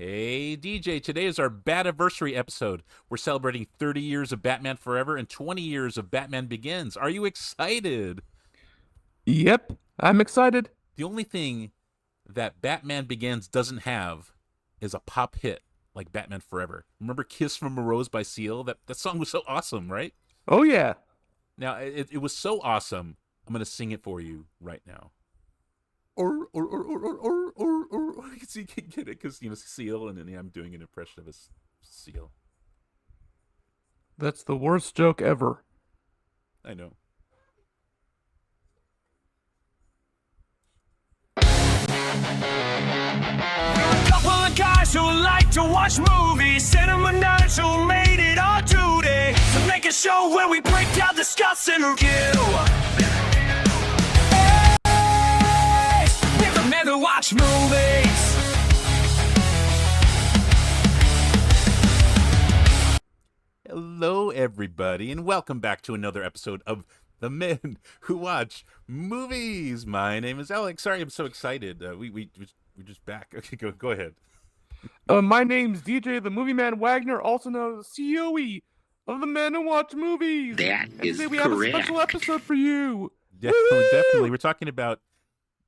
Hey, DJ, today is our Bativersary episode. We're celebrating 30 years of Batman Forever and 20 years of Batman Begins. Are you excited? Yep, I'm excited. The only thing that Batman Begins doesn't have is a pop hit like Batman Forever. Remember Kiss from a Rose by Seal? That song was so awesome, right? Oh yeah. Now, it was so awesome, I'm going to sing it for you right now. Or. So you can get it because, Seal, and then I'm doing an impression of a seal. That's the worst joke ever. I know. Couple of guys who like to watch movies, cinema nerds who made it our duty to make a show where we break down, discuss, and review. Hey, we're the men who watch movies. Hello, everybody, and welcome back to another episode of The Men Who Watch Movies. My name is Alex. Sorry, I'm so excited. We're just back. Okay, go ahead. My name's DJ, the Movie Man Wagner, also known as COE of the Men Who Watch Movies. That And is today we have a correct. special episode for you. Definitely. We're talking about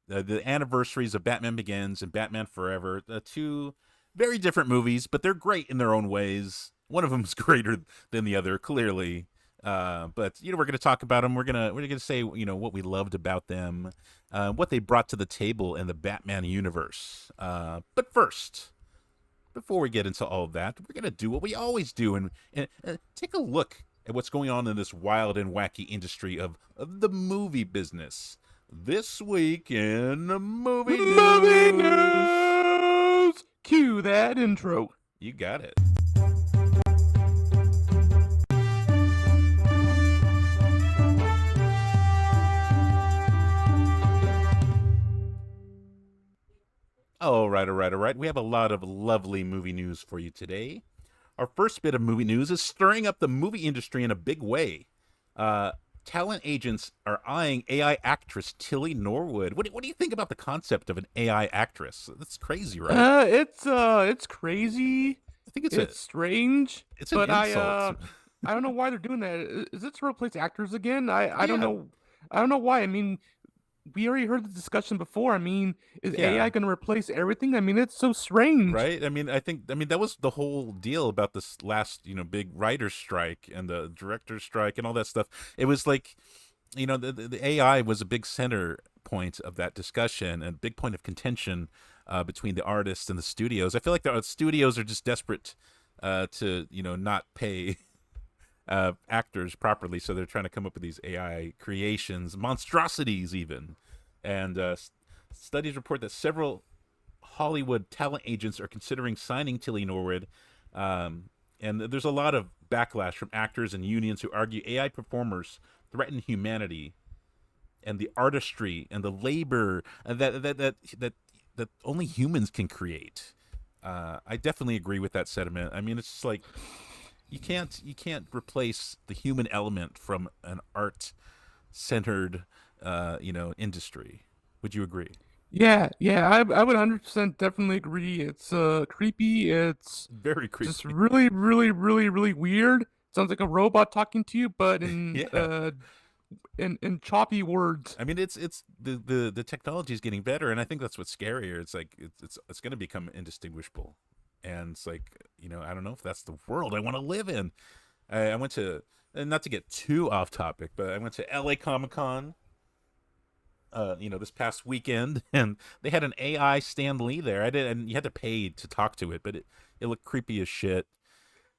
the anniversaries of Batman Begins and Batman Forever. Two very different movies, but they're great in their own ways. One of them's greater than the other, clearly. But we're going to talk about them. We're gonna say what we loved about them, what they brought to the table in the Batman universe. But first, before we get into all of that, we're going to do what we always do and take a look at what's going on in this wild and wacky industry of the movie business. This week in movie news. Cue that intro. You got it. All right. We have a lot of lovely movie news for you today. Our first bit of movie news is stirring up the movie industry in a big way. Talent agents are eyeing AI actress Tilly Norwood. What do you think about the concept of an AI actress? That's crazy, right? It's crazy. I think It's strange. it's an But insult. I don't know why they're doing that. Is it to replace actors again? I don't Yeah. know. I don't know why. I mean, we already heard the discussion before. I mean, is Yeah. AI going to replace everything? I mean, it's so strange. Right? I mean, that was the whole deal about this last, big writer's strike and the director's strike and all that stuff. It was like, the AI was a big center point of that discussion and a big point of contention between the artists and the studios. I feel like the studios are just desperate to, not pay actors properly, so they're trying to come up with these AI creations, monstrosities even. And studies report that several Hollywood talent agents are considering signing Tilly Norwood. And there's a lot of backlash from actors and unions who argue AI performers threaten humanity and the artistry and the labor that only humans can create. I definitely agree with that sentiment. I mean, it's just like you can't replace the human element from an art centered industry. Would you agree? Yeah, I would 100% definitely agree. It's creepy. It's Very creepy. just really, really, really, really weird. Sounds like a robot talking to you, but in Yeah. in choppy words. I mean, it's the technology is getting better, and I think that's what's scarier. It's like it's going to become indistinguishable, and it's like I don't know if that's the world I want to live in. I went to, and not to get too off topic, but I went to LA Comic Con. This past weekend, and they had an AI Stan Lee there. And you had to pay to talk to it, but it looked creepy as shit.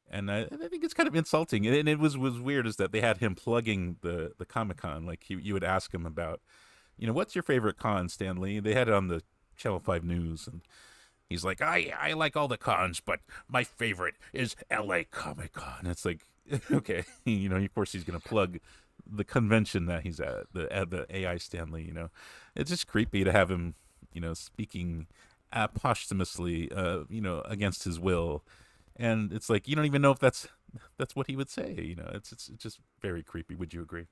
And I think it's kind of insulting. And it was weird is that they had him plugging the Comic Con. Like you would ask him about, what's your favorite con, Stan Lee? They had it on the Channel 5 News, and he's like, I like all the cons, but my favorite is LA Comic Con. It's like, okay, of course he's gonna plug the convention that he's at, the AI Stanley. It's just creepy to have him, speaking posthumously, against his will, and it's like you don't even know if that's what he would say. It's just very creepy. Would you agree?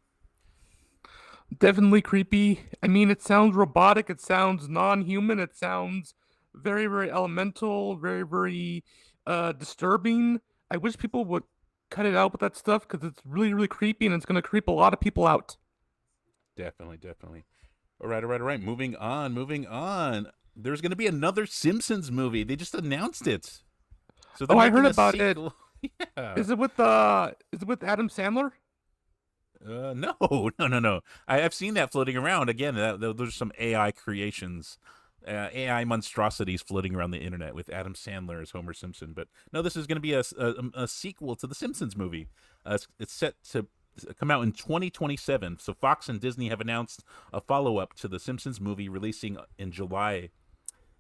Definitely creepy. I mean, it sounds robotic. It sounds non-human. It sounds very, very elemental, very, very disturbing. I wish people would cut it out with that stuff because it's really, really creepy and it's gonna creep a lot of people out. Definitely, definitely. All right, all right, all right. Moving on, moving on. There's going to be another Simpsons movie. They just announced it. So they're Oh, I heard making a about it. sequel. Yeah. Is it with Adam Sandler? No, no, no, no. I've seen that floating around. Again, those are some AI creations, AI monstrosities floating around the internet with Adam Sandler as Homer Simpson. But no, this is going to be a sequel to the Simpsons movie. It's set to come out in 2027. So Fox and Disney have announced a follow-up to the Simpsons movie releasing in July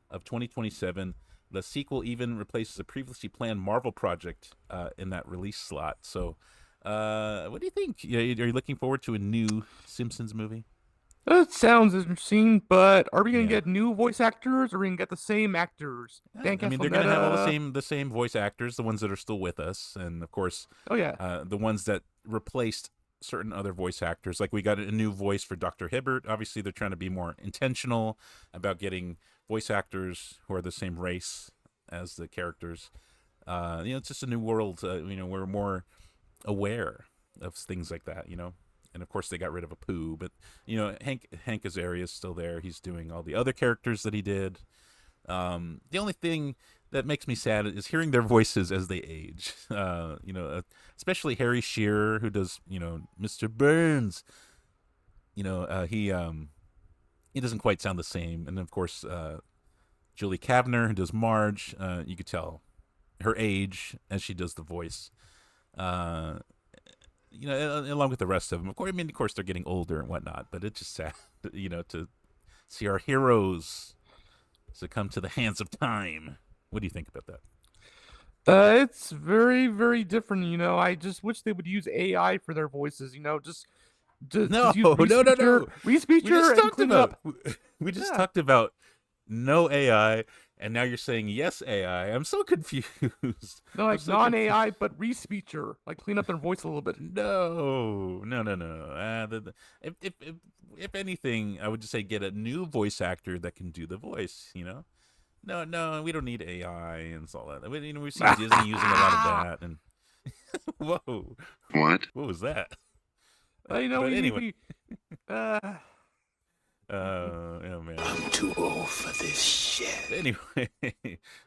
of 2027. The sequel even replaces a previously planned Marvel project in that release slot. So, what do you think? Are you looking forward to a new Simpsons movie? That sounds interesting, but are we gonna Yeah. get new voice actors or are we gonna get the same actors? Dan I mean, they're going to have all Castellaneta. the same voice actors, the ones that are still with us, and of course, Oh yeah. the ones that replaced certain other voice actors. Like we got a new voice for Dr. Hibbert. Obviously, they're trying to be more intentional about getting voice actors who are the same race as the characters. It's just a new world. We're more aware of things like that. And of course they got rid of Apu, but Hank Azaria is still there. He's doing all the other characters that he did. The only thing that makes me sad is hearing their voices as they age. Especially Harry Shearer, who does Mr. Burns. He doesn't quite sound the same, and of course Julie Kavner, who does Marge. You could tell her age as she does the voice. Uh, Along with the rest of them. Of course, they're getting older and whatnot, but it's just sad, to see our heroes succumb to the hands of time. What do you think about that? It's very, very different. I just wish they would use AI for their voices. No, just use no, no, no. We just Respeecher, and talked clean it about. up. We just Yeah. talked about no AI, and now you're saying yes AI. I'm so confused. No, I'm like so non-AI, but Respeecher, like clean up their voice a little bit. No, no, no, no. If anything, I would just say get a new voice actor that can do the voice. No, no, we don't need AI and all that. We've seen Disney using a lot of that. And whoa, What? what was that? But Anyway, uh, oh man. I'm too old for this shit. Anyway,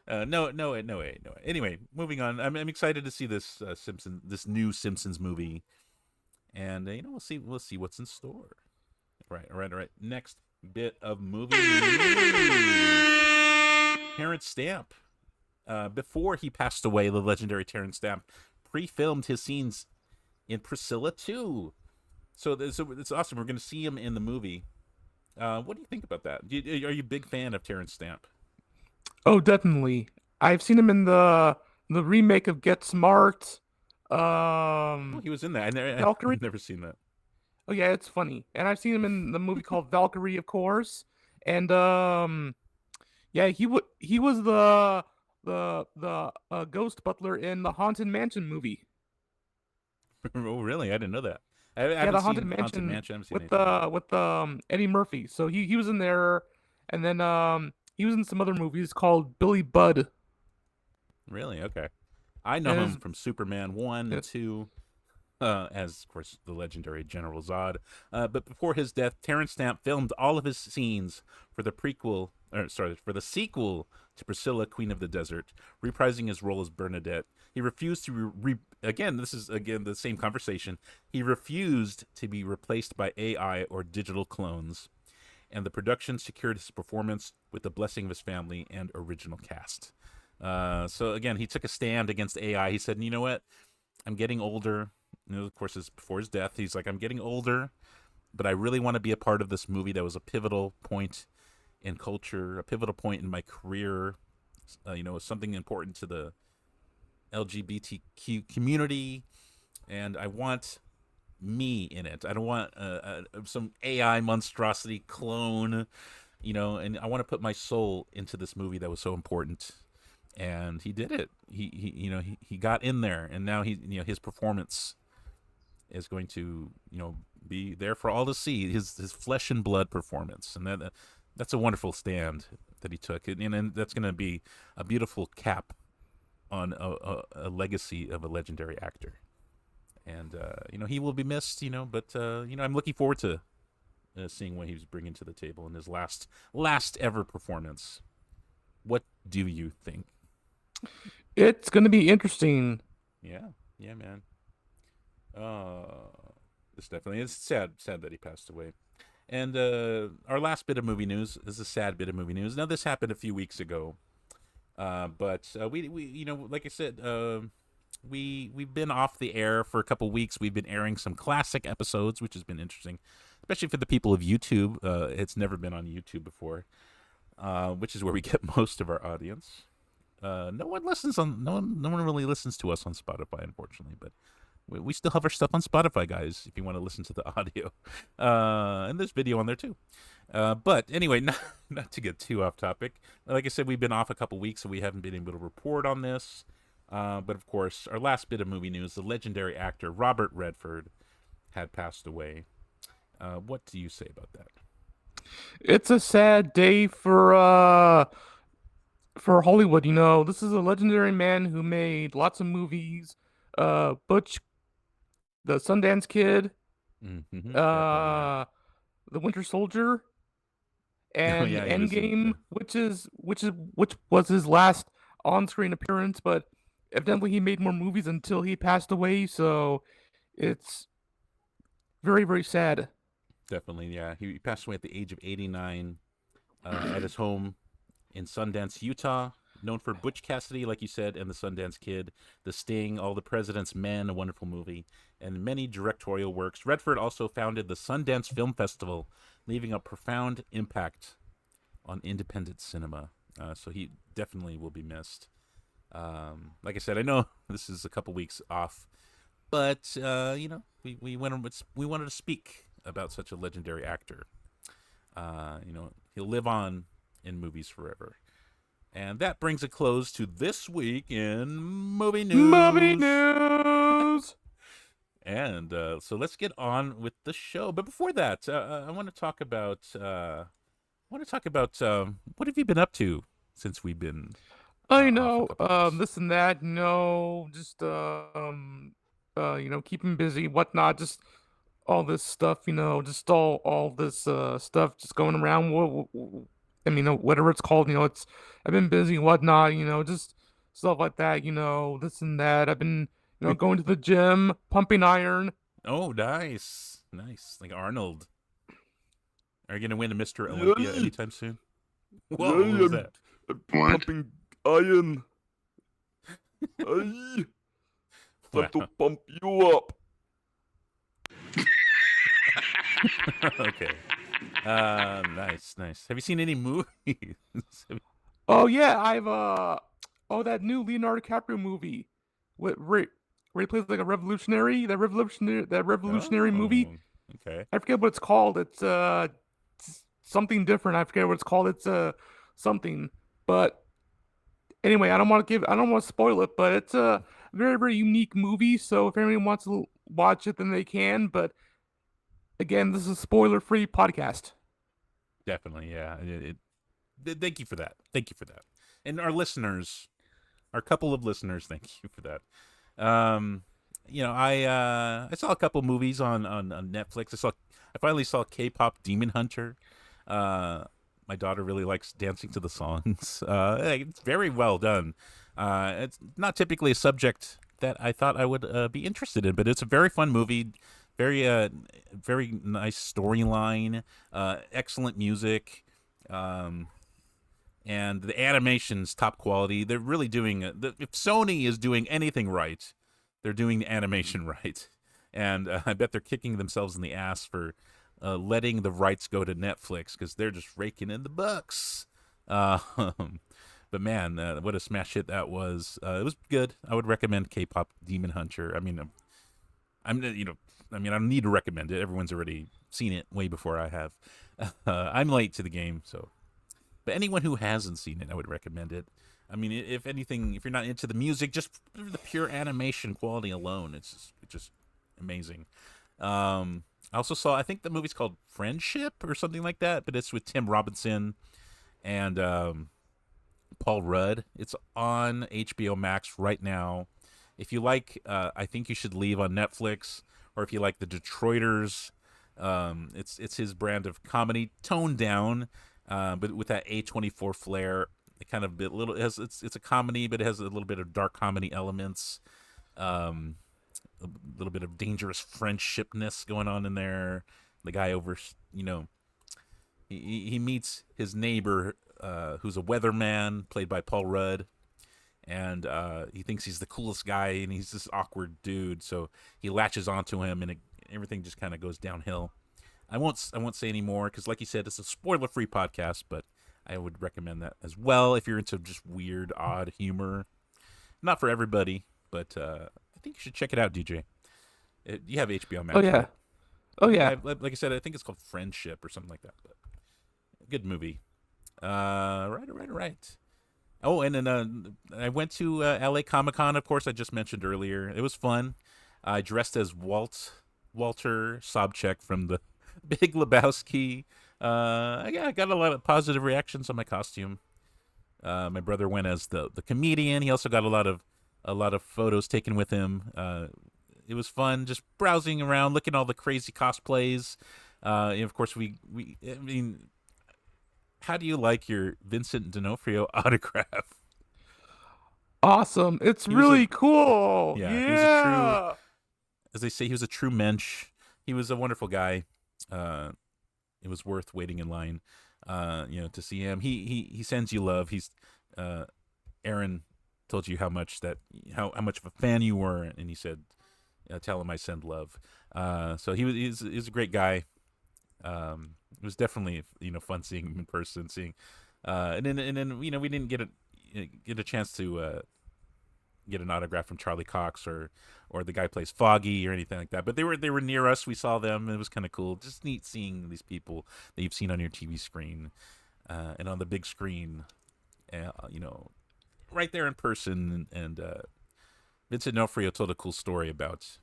no way. Anyway, moving on. I'm excited to see this this new Simpsons movie, and we'll see what's in store. Right, all right. Next bit of movie news. Terrence Stamp. Before he passed away, the legendary Terrence Stamp pre-filmed his scenes in Priscilla 2. So it's awesome. We're going to see him in the movie. What do you think about that? Are you a big fan of Terrence Stamp? oh, definitely. I've seen him in the remake of Get Smart. Oh, he was in that. Valkyrie. I've never seen that. Oh yeah, it's funny. And I've seen him in the movie called Valkyrie, of course. And yeah, he was the ghost butler in the Haunted Mansion movie. Oh, really? I didn't know that. I Yeah, haven't the seen Haunted Haunted Mansion Mansion. I haven't seen with anything. Eddie Murphy. So he was in there, and then he was in some other movies called Billy Budd. Really? Okay. I know And him his- from Superman 1 and Yeah. 2, as, of course, the legendary General Zod. But before his death, Terrence Stamp filmed all of his scenes for for the sequel to Priscilla, Queen of the Desert, reprising his role as Bernadette. He refused to this is the same conversation. He refused to be replaced by AI or digital clones, and the production secured his performance with the blessing of his family and original cast. So again, he took a stand against AI. He said, "You know what? I'm getting older." Of course, it's before his death. He's like, "I'm getting older, but I really want to be a part of this movie that was a pivotal point in culture, a pivotal point in my career. Something important to the LGBTQ community, and I want me in it. I don't want some AI monstrosity clone, and I want to put my soul into this movie that was so important." And he did it. He got in there, and now his performance is going to be there for all to see. His flesh and blood performance, and that's a wonderful stand that he took, and that's going to be a beautiful cap on a legacy of a legendary actor. And he will be missed. But I'm looking forward to seeing what he's bringing to the table in his last ever performance. What do you think? It's gonna be interesting. Yeah, man. It's definitely it's sad that he passed away. And our last bit of movie news is a sad bit of movie news. Now, this happened a few weeks ago, but we like I said, we've been off the air for a couple weeks. We've been airing some classic episodes, which has been interesting, especially for the people of YouTube. It's never been on YouTube before, which is where we get most of our audience. No one really listens to us on Spotify, unfortunately, but we still have our stuff on Spotify, guys, if you want to listen to the audio. And there's video on there, too. But anyway, not to get too off topic. Like I said, we've been off a couple weeks, so we haven't been able to report on this. But, of course, our last bit of movie news, the legendary actor Robert Redford had passed away. What do you say about that? It's a sad day for Hollywood. This is a legendary man who made lots of movies. Butch, the Sundance Kid, Mm-hmm. The Winter Soldier, and Yeah, Endgame, which was his last on-screen appearance. But evidently, he made more movies until he passed away. So it's very, very sad. Definitely, yeah. He passed away at the age of 89 at his home in Sundance, Utah. Known for Butch Cassidy, like you said, and The Sundance Kid, The Sting, All the President's Men, a wonderful movie, and many directorial works. Redford also founded the Sundance Film Festival, leaving a profound impact on independent cinema. So he definitely will be missed. Like I said, I know this is a couple weeks off, but we wanted to speak about such a legendary actor. He'll live on in movies forever. And that brings a close to this week in movie news. Movie news. And so let's get on with the show. But before that, I want to talk about what have you been up to since we've been. This and that. Just keeping busy, whatnot. Just all this stuff. Just all this stuff just going around. Whatever it's called. I've been busy, whatnot. Just stuff like that. This and that. I've been going to the gym, pumping iron. Oh, nice. Like Arnold. Are you gonna win a Mr. Olympia anytime soon? Whoa, what was that? Pumping iron. Aye. Time to pump you up. Okay. Nice. Have you seen any movies? Oh yeah, I've that new Leonardo DiCaprio movie, where he plays like a revolutionary. That revolutionary movie. Okay. I forget what it's called. It's something different. I forget what it's called. It's something. But anyway, I don't want to spoil it. But it's a very, very unique movie. So if anyone wants to watch it, then they can. But again, this is a spoiler-free podcast. Definitely, yeah. Thank you for that. And our listeners, our couple of listeners, thank you for that. I saw a couple movies on Netflix. I finally saw K-pop Demon Hunter. My daughter really likes dancing to the songs. It's very well done. It's not typically a subject that I thought I would be interested in, but it's a very fun movie. Very nice storyline, excellent music, and the animation's top quality. They're really doing if Sony is doing anything right, they're doing the animation right, and I bet they're kicking themselves in the ass for letting the rights go to Netflix because they're just raking in the bucks. But man, what a smash hit that was! It was good. I would recommend K-pop Demon Hunter. I don't need to recommend it. Everyone's already seen it way before I have. I'm late to the game, so. But anyone who hasn't seen it, I would recommend it. If anything, if you're not into the music, just the pure animation quality alone, it's just amazing. I also saw, I think the movie's called Friendship or something like that, but it's with Tim Robinson and Paul Rudd. It's on HBO Max right now. If you like, I Think You Should Leave on Netflix, or if you like The Detroiters, it's his brand of comedy, toned down, but with that A24 flair. It kind of it's a comedy, but it has a little bit of dark comedy elements, a little bit of dangerous friendshipness going on in there. The guy he meets his neighbor, who's a weatherman, played by Paul Rudd, and he thinks he's the coolest guy, and he's this awkward dude. So he latches onto him, and everything just kind of goes downhill. I won't say any more because, like you said, it's a spoiler-free podcast, but I would recommend that as well if you're into just weird, odd humor. Not for everybody, but I think you should check it out, DJ. You have HBO Max. Oh yeah. Right? Oh yeah. Like I said, I think it's called Friendship or something like that. But good movie. Right. Oh, and then I went to LA Comic-Con, of course, I just mentioned earlier. It was fun. I dressed as Walter Sobchak from the Big Lebowski. I got a lot of positive reactions on my costume. My brother went as the comedian. He also got a lot of photos taken with him. It was fun just browsing around, looking at all the crazy cosplays. And of course, I mean, how do you like your Vincent D'Onofrio autograph? Awesome. It's really cool. Yeah. Yeah. He was a true, as they say, he was a true mensch. He was a wonderful guy. It was worth waiting in line, to see him. He sends you love. Aaron told you how much of a fan you were, and he said, "Tell him I send love." So he was a great guy. It was definitely fun seeing him in person, and then we didn't get a chance to get an autograph from Charlie Cox or the guy who plays Foggy or anything like that. But they were near us. We saw them. It was kind of cool. Just neat seeing these people that you've seen on your TV screen and on the big screen, right there in person. And Vincent D'Onofrio told a cool story about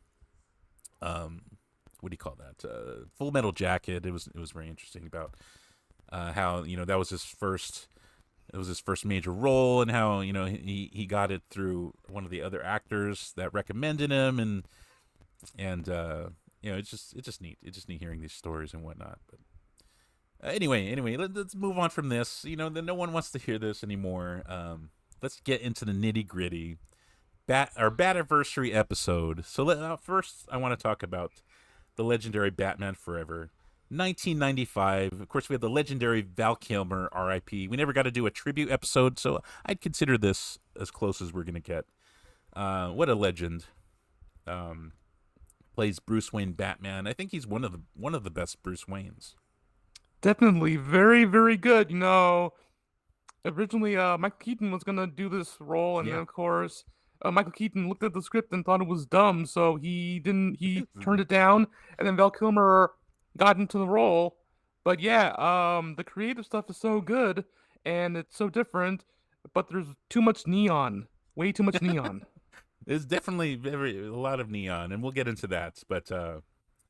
what do you call that? Full Metal Jacket. It was very interesting about how that was his first. It was his first major role, and how he got it through one of the other actors that recommended him, and it's just neat. It's just neat hearing these stories and whatnot. But anyway, let's move on from this. No one wants to hear this anymore. Let's get into the nitty gritty. Our Bativersary episode. So first, I want to talk about the legendary Batman Forever. 1995. Of course, we have the legendary Val Kilmer, R.I.P. We never got to do a tribute episode, so I'd consider this as close as we're going to get. What a legend. Plays Bruce Wayne Batman. I think he's one of the best Bruce Waynes. Definitely very, very good. Originally Michael Keaton was gonna do this role, and then of course Michael Keaton looked at the script and thought it was dumb, so he turned it down, and then Val Kilmer got into the role. But yeah, the creative stuff is so good and it's so different, but there's too much neon, way too much neon. There's definitely a lot of neon, and we'll get into that. But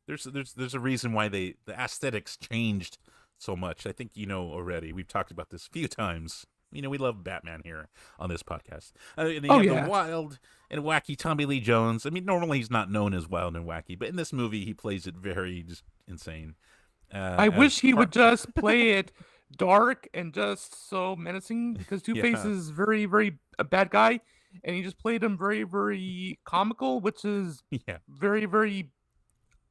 there's a reason why the aesthetics changed so much. I think already. We've talked about this a few times. We love Batman here on this podcast. And you have the wild and wacky Tommy Lee Jones. I mean, normally he's not known as wild and wacky, but in this movie he plays it very just insane. I wish he would just play it dark and just so menacing, because Two-Face is very, very a bad guy, and he just played him very, very comical, which is very, very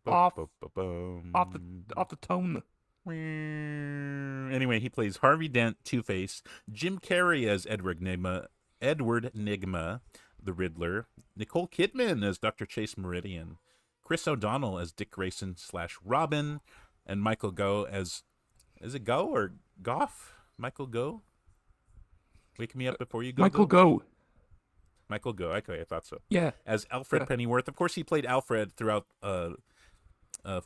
off the tone. Anyway, he plays Harvey Dent, Two-Face, Jim Carrey as Edward Nygma, the Riddler, Nicole Kidman as Dr. Chase Meridian, Chris O'Donnell as Dick Grayson / Robin, and Michael Gough as, is it Gough or Goff? Michael Gough? Wake me up before you go. Michael Gough. Michael Gough. Okay, I thought so. Yeah. As Alfred Pennyworth. Of course, he played Alfred throughout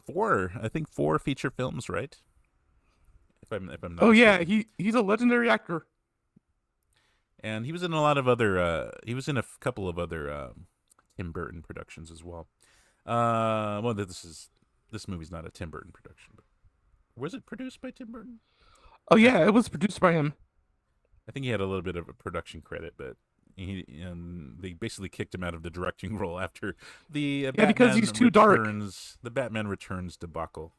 four feature films, right? If I'm not mistaken. He's a legendary actor. And he was in a lot of other he was in a couple of other Tim Burton productions as well. This movie's not a Tim Burton production, but was it produced by Tim Burton? Oh yeah, it was produced by him. I think he had a little bit of a production credit, but they basically kicked him out of the directing role after the because he's too dark. The Batman Returns debacle.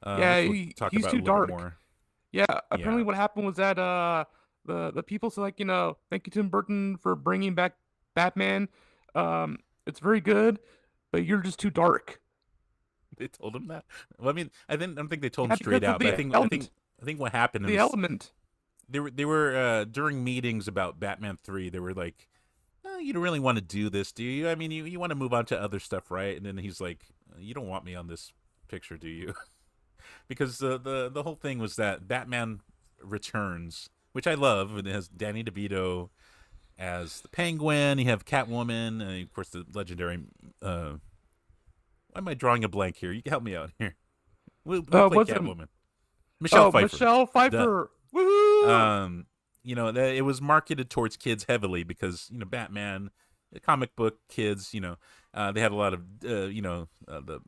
Yeah, which we'll talk he's about too a little dark. bit more. Yeah, apparently Yeah. what happened was that the people said, like, thank you Tim Burton for bringing back Batman. It's very good, but you're just too dark. They told him that. Well, I mean, I don't think they told him Yeah, straight because of out. But I the think element. what happened The is element. they were during meetings about Batman 3. They were like, oh, you don't really want to do this, do you? I mean, you want to move on to other stuff, right? And then he's like, you don't want me on this picture, do you? Because the whole thing was that Batman Returns, which I love, and it has Danny DeVito as the Penguin. You have Catwoman, and of course the legendary. Why am I drawing a blank here? You can help me out here. Who played What's it? Catwoman? Michelle Pfeiffer. Michelle Pfeiffer. Woohoo! It was marketed towards kids heavily because Batman, the comic book kids, they had a lot of the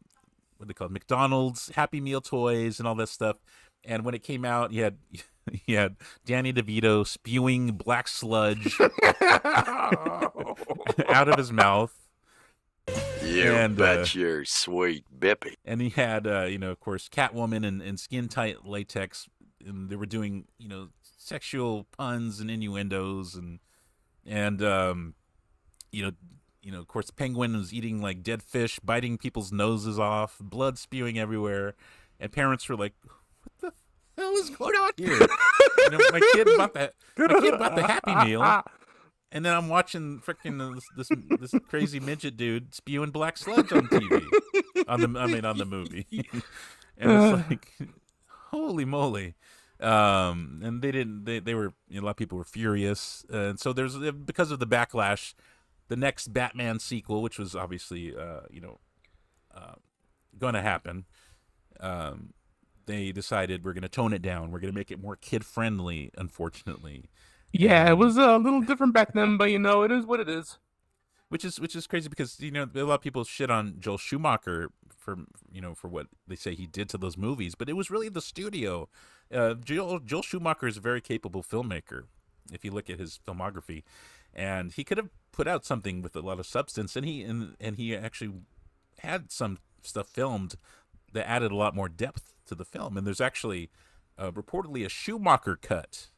what they call it, McDonald's Happy Meal toys and all that stuff. And when it came out, you had Danny DeVito spewing black sludge out of his mouth. You bet your sweet bippy. And he had, of course, Catwoman in skin-tight latex, and they were doing, sexual puns and innuendos, and of course, Penguin was eating like dead fish, biting people's noses off, blood spewing everywhere, and parents were like, "What the hell is going on here?" My kid bought the Happy Meal. And then I'm watching freaking this crazy midget dude spewing black sludge on TV, on the movie, and it's like, holy moly! And they were a lot of people were furious, and so there's because of the backlash, the next Batman sequel, which was obviously going to happen, they decided we're going to tone it down, we're going to make it more kid friendly. Unfortunately. Yeah, it was a little different back then, but it is what it is. Which is crazy because a lot of people shit on Joel Schumacher for what they say he did to those movies, but it was really the studio. Joel Schumacher is a very capable filmmaker, if you look at his filmography, and he could have put out something with a lot of substance, and he actually had some stuff filmed that added a lot more depth to the film. And there's actually reportedly a Schumacher cut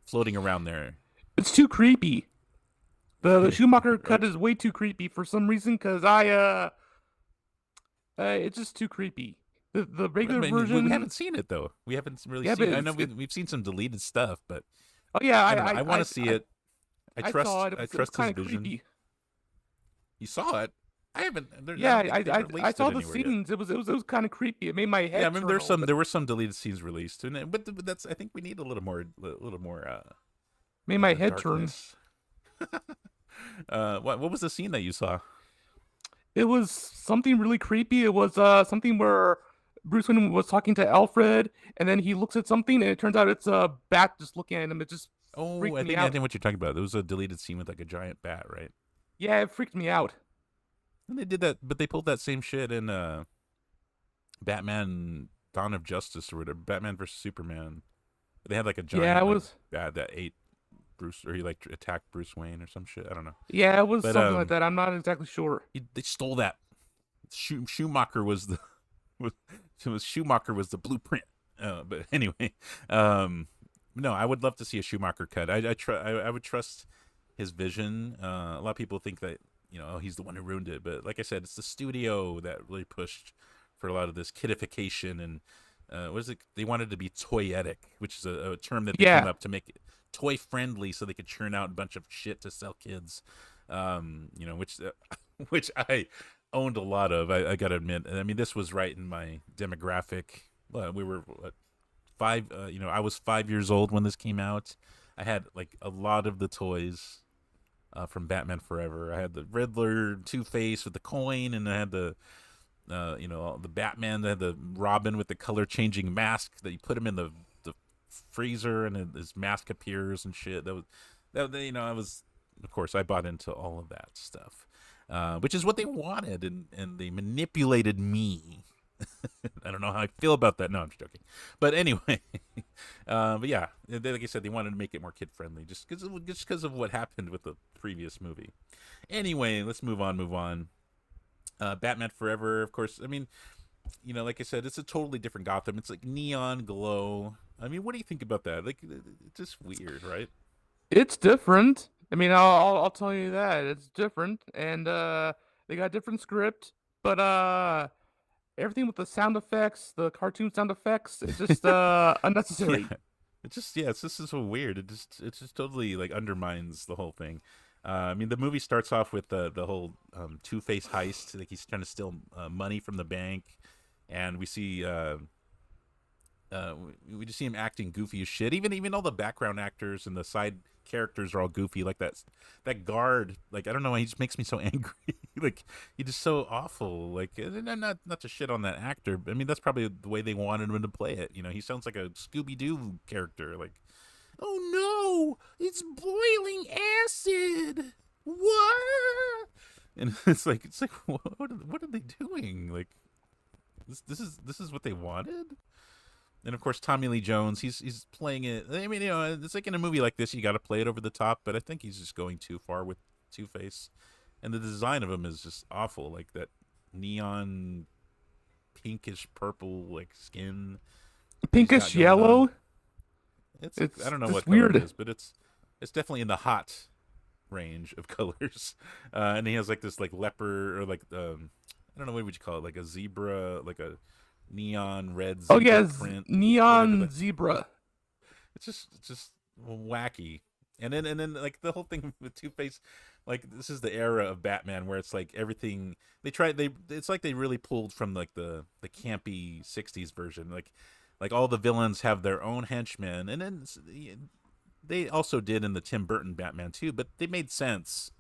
floating around there. It's too creepy. The Schumacher cut is way too creepy for some reason, because it's just too creepy. The regular version. We haven't seen it though. We haven't really seen it. I know we've seen some deleted stuff, but oh yeah, I want to see it. I trust saw it. I trust his vision. Creepy. You saw it? I haven't. I saw the scenes. Yet. It was kind of creepy. It made my head. Yeah, I mean, there were some deleted scenes released, but that's. I think we need a little more. Made my head turn. What was the scene that you saw? It was something really creepy. It was something where Bruce Wayne was talking to Alfred, and then he looks at something, and it turns out it's a bat just looking at him. It just freaked me out. I think what you're talking about. There was a deleted scene with like a giant bat, right? Yeah, it freaked me out. And they did that, but they pulled that same shit in Batman: Dawn of Justice or whatever. Batman versus Superman. They had like a giant bat that ate Bruce, or he like attacked Bruce Wayne or some shit. I don't know. Yeah, it was something like that. I'm not exactly sure. They stole that. Schumacher was the Schumacher was the blueprint. But anyway, no, I would love to see a Schumacher cut. I would trust his vision. A lot of people think that he's the one who ruined it, but like I said, it's the studio that really pushed for a lot of this kidification and what is it? They wanted to be toyetic, which is a term that they came up to make it toy friendly, so they could churn out a bunch of shit to sell kids. Which I owned a lot of. I gotta admit. I mean, this was right in my demographic. We were I was 5 years old when this came out. I had like a lot of the toys from Batman Forever. I had the Riddler, Two-Face with the coin, and I had the the Batman that had the Robin with the color changing mask that you put him in the freezer and his mask appears and shit. I was, of course, I bought into all of that stuff, which is what they wanted, and they manipulated me I don't know how I feel about that. No, I'm just joking. But anyway, but yeah, like I said, they wanted to make it more kid friendly, just because of what happened with the previous movie. Anyway, let's move on. Batman Forever, of course. I mean, like I said, it's a totally different Gotham. It's like neon glow. I mean, what do you think about that? Like, it's just weird, right? It's different. I mean, I'll tell you that it's different, and they got a different script, but everything with the sound effects, the cartoon sound effects, it's just unnecessary. Yeah, it's just so weird. It just totally like undermines the whole thing. I mean, the movie starts off with the whole Two-Face heist. Like he's trying to steal money from the bank, and we see we just see him acting goofy as shit. Even all the background actors and the side characters are all goofy. Like that guard. Like I don't know why he just makes me so angry. Like he's just so awful. Like not to shit on that actor. But, I mean that's probably the way they wanted him to play it. He sounds like a Scooby Doo character. Like, oh no, it's boiling acid. What? And it's like what are they doing? Like this is what they wanted. And of course, Tommy Lee Jones, he's playing it. I mean, it's like in a movie like this, you got to play it over the top. But I think he's just going too far with Two-Face, and the design of him is just awful. Like that neon, pinkish purple, like skin, Pinkish yellow. It's I don't know what weird. color it is, but it's definitely in the hot range of colors. And he has like this like leopard or like I don't know, what would you call it, like a zebra, like a neon red zebra print, neon zebra. It's just wacky. And then like the whole thing with Two-Face, like this is the era of Batman where it's like everything it's like they really pulled from like the campy 60s version. Like all the villains have their own henchmen, and then they also did in the Tim Burton Batman too, but they made sense.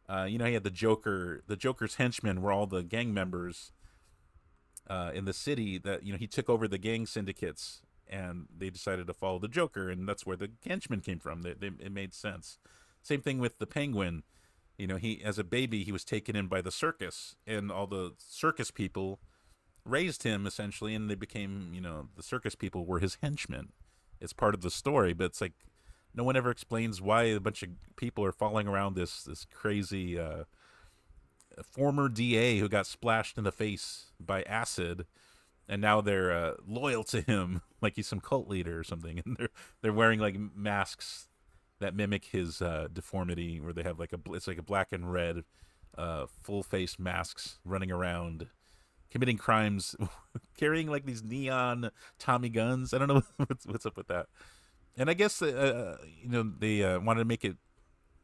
He had the Joker. The Joker's henchmen were all the gang members in the city that he took over the gang syndicates, and they decided to follow the Joker, and that's where the henchmen came from. It made sense. Same thing with the Penguin. He as a baby he was taken in by the circus, and all the circus people raised him essentially, and they became the circus people were his henchmen. It's part of the story, but it's like no one ever explains why a bunch of people are following around this crazy former DA who got splashed in the face by acid, and now they're loyal to him like he's some cult leader or something, and they're wearing like masks that mimic his deformity, where they have it's like a black and red full face masks, running around committing crimes, carrying like these neon Tommy guns. I don't know what's up with that. And I guess they wanted to make it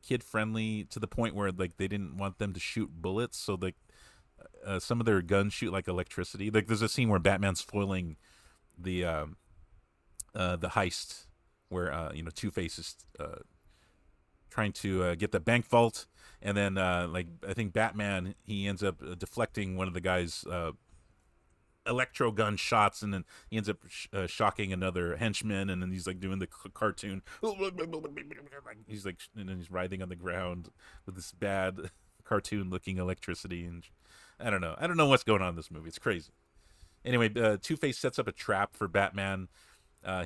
kid friendly to the point where like they didn't want them to shoot bullets, so like some of their guns shoot like electricity. Like there's a scene where Batman's foiling the heist where Two-Face is trying to get the bank vault, and then like I think Batman, he ends up deflecting one of the guy's electro gun shots, and then he ends up shocking another henchman, and then he's like doing the cartoon. He's like, and then he's writhing on the ground with this bad cartoon looking electricity, and I don't know what's going on in this movie. It's crazy. Anyway, Two-Face sets up a trap for Batman.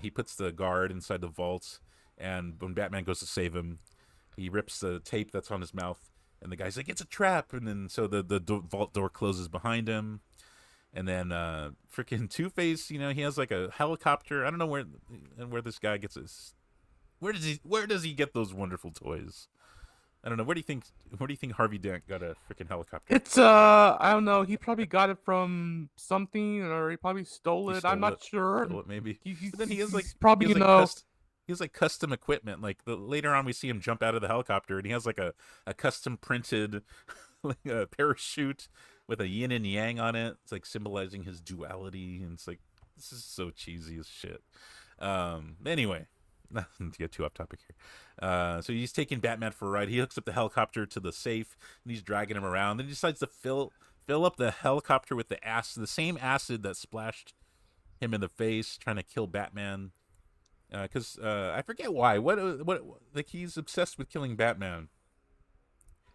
He puts the guard inside the vault, and when Batman goes to save him, he rips the tape that's on his mouth, and the guy's like, "It's a trap!" And then so the vault door closes behind him, and then freaking Two-Face, he has like a helicopter. I don't know where this guy gets his. Where does he get those wonderful toys? I don't know. Where do you think Harvey Dent got a freaking helicopter? It's I don't know. He probably got it from something, or he probably stole it. I'm not sure. Stole it, maybe. But then he has like probably he has like custom equipment. Like later on, we see him jump out of the helicopter, and he has like a custom printed like a parachute with a yin and yang on it. It's like symbolizing his duality, and it's like this is so cheesy as shit. Anyway, not to get too off topic here. So he's taking Batman for a ride. He hooks up the helicopter to the safe, and he's dragging him around. Then he decides to fill up the helicopter with the same acid that splashed him in the face, trying to kill Batman. Because I forget why. What like he's obsessed with killing Batman.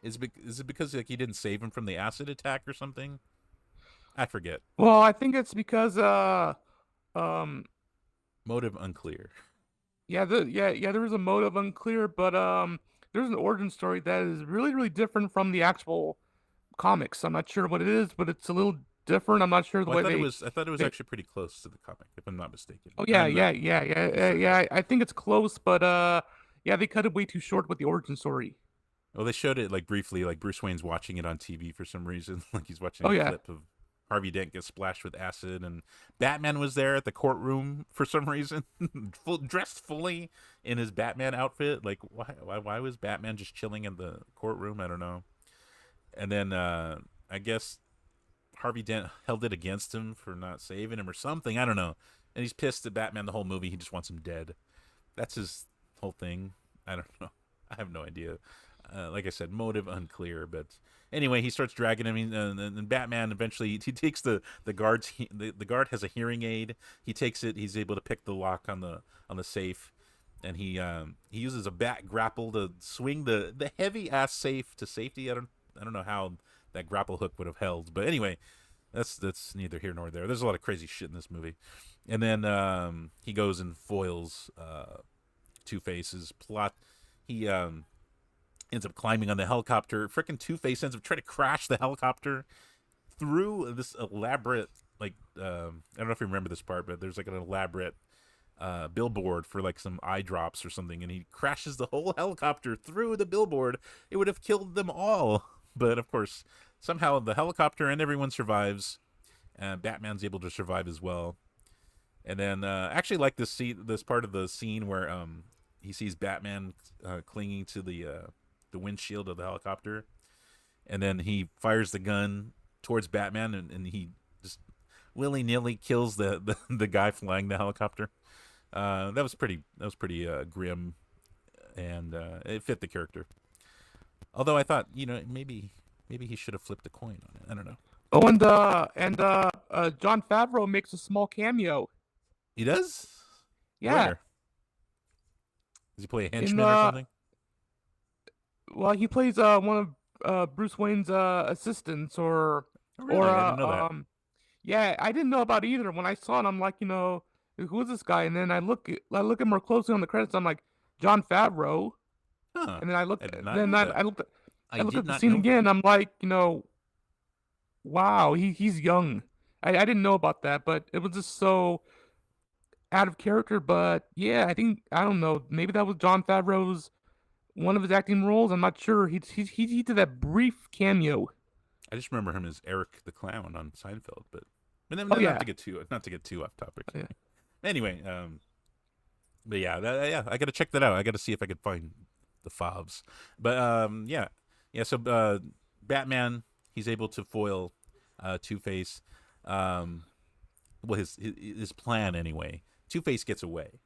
Is it because like he didn't save him from the acid attack or something? I forget. Well, I think it's because um Motive unclear. there was a motive unclear, but there's an origin story that is really really different from the actual comics. I'm not sure what it is, but it's a little different. I'm not sure the Well, way I thought it was they actually pretty close to the comic, if I'm not mistaken. Oh I'm not sure. yeah. I think it's close, but yeah, they cut it way too short with the origin story. Well, they showed it like briefly, like Bruce Wayne's watching it on TV for some reason, like he's watching Oh a yeah. clip of Harvey Dent get splashed with acid, and Batman was there at the courtroom for some reason, dressed fully in his Batman outfit. Like, why was Batman just chilling in the courtroom? I don't know. And then I guess Harvey Dent held it against him for not saving him or something. I don't know. And he's pissed at Batman the whole movie. He just wants him dead. That's his whole thing. I don't know. I have no idea. Like I said, motive unclear. But anyway, he starts dragging him, and Batman eventually he takes the guard's the guard has a hearing aid. He takes it. He's able to pick the lock on the safe, and he uses a bat grapple to swing the heavy ass safe to safety. I don't know how that grapple hook would have held, but anyway, that's neither here nor there. There's a lot of crazy shit in this movie, and then he goes and foils Two-Face's plot. He ends up climbing on the helicopter. Frickin' Two-Face ends up trying to crash the helicopter through this elaborate, like, I don't know if you remember this part, but there's like an elaborate billboard for like some eye drops or something, and he crashes the whole helicopter through the billboard. It would have killed them all, but of course, somehow the helicopter and everyone survives. Batman's able to survive as well. And then I actually like this part of the scene where he sees Batman clinging to the windshield of the helicopter, and then he fires the gun towards Batman, and he just willy-nilly kills the guy flying the helicopter. That was pretty grim, and it fit the character. Although I thought, maybe he should have flipped a coin on it. I don't know. Oh, and Jon Favreau makes a small cameo. He does? Yeah. Where? Does he play a henchman or something? Well, he plays one of Bruce Wayne's assistants, or Oh, really? I didn't know that. yeah, I didn't know about it either. When I saw it, I'm like, who is this guy? And then I look at more closely on the credits. I'm like, Jon Favreau. Huh. And then I looked, I did not then know I, that. I looked, I I looked did at the not scene know again. I'm like, wow, he's young. I didn't know about that, but it was just so out of character. But yeah, I don't know. Maybe that was Jon Favreau's one of his acting roles. I'm not sure. He did that brief cameo. I just remember him as Eric the Clown on Seinfeld, but then Oh yeah. not to get too off topic. Yeah. Anyway, but yeah, I got to check that out. I got to see if I could find the fobs. But yeah. So Batman, he's able to foil Two-Face. Well, his plan anyway. Two-Face gets away,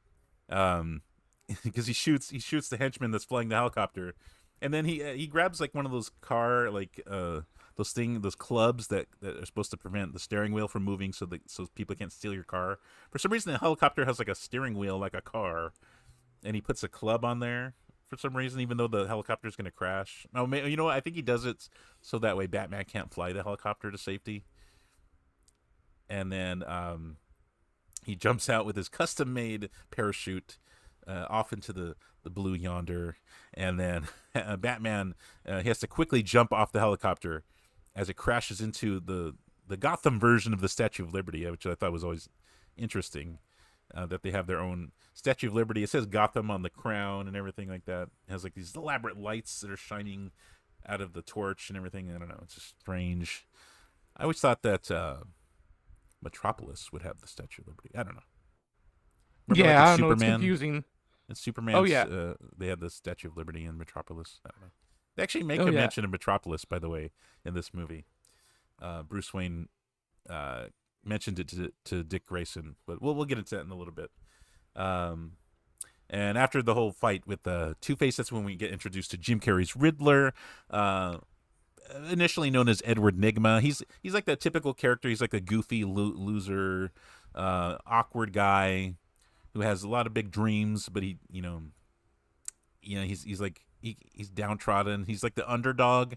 because he shoots the henchman that's flying the helicopter, and then he grabs like one of those car those clubs that are supposed to prevent the steering wheel from moving, so people can't steal your car. For some reason, the helicopter has like a steering wheel like a car, and he puts a club on there for some reason, even though the helicopter is going to crash. Oh, you know what? I think he does it so that way Batman can't fly the helicopter to safety. And then he jumps out with his custom-made parachute off into the blue yonder, and then Batman he has to quickly jump off the helicopter as it crashes into the Gotham version of the Statue of Liberty, which I thought was always interesting, that they have their own Statue of Liberty. It says Gotham on the crown and everything like that. It has like these elaborate lights that are shining out of the torch and everything. I don't know. It's just strange. I always thought that Metropolis would have the Statue of Liberty. I don't know. Remember, Yeah, like, I don't know. It's Superman? confusing. And Superman. Oh, yeah. They had the Statue of Liberty in Metropolis. I don't know. They actually make Oh, a yeah. mention of Metropolis, by the way, in this movie. Bruce Wayne mentioned it to Dick Grayson, but we'll get into that in a little bit. And after the whole fight with Two-Face, that's when we get introduced to Jim Carrey's Riddler, initially known as Edward Nygma. He's like that typical character. He's like a goofy loser, awkward guy who has a lot of big dreams, but he's like he's downtrodden. He's like the underdog.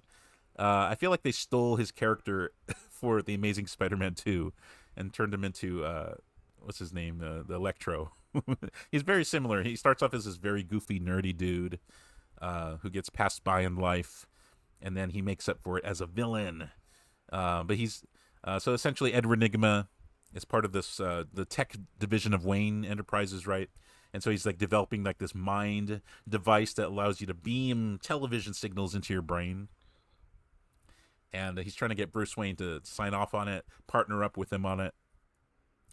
I feel like they stole his character for the Amazing Spider-Man 2 and turned him into what's his name, the Electro. He's very similar. He starts off as this very goofy, nerdy dude who gets passed by in life, and then he makes up for it as a villain. But he's so essentially Edward Nygma is part of this the tech division of Wayne Enterprises, right? And so he's like developing like this mind device that allows you to beam television signals into your brain. And he's trying to get Bruce Wayne to sign off on it, partner up with him on it.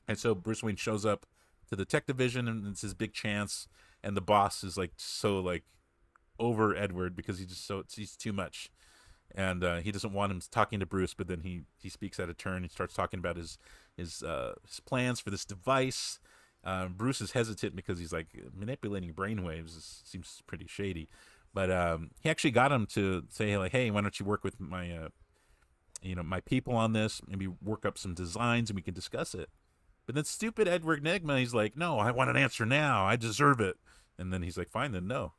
And so Bruce Wayne shows up to the tech division, and it's his big chance. And the boss is like so like over Edward because he's too much, and he doesn't want him talking to Bruce. But then he speaks out of turn. He starts talking about his plans for this device. Bruce is hesitant because he's like manipulating brainwaves seems pretty shady. But he actually got him to say like, hey, why don't you work with my my people on this? Maybe work up some designs and we can discuss it. But then stupid Edward Nygma, he's like, no, I want an answer now. I deserve it. And then he's like, fine, then no.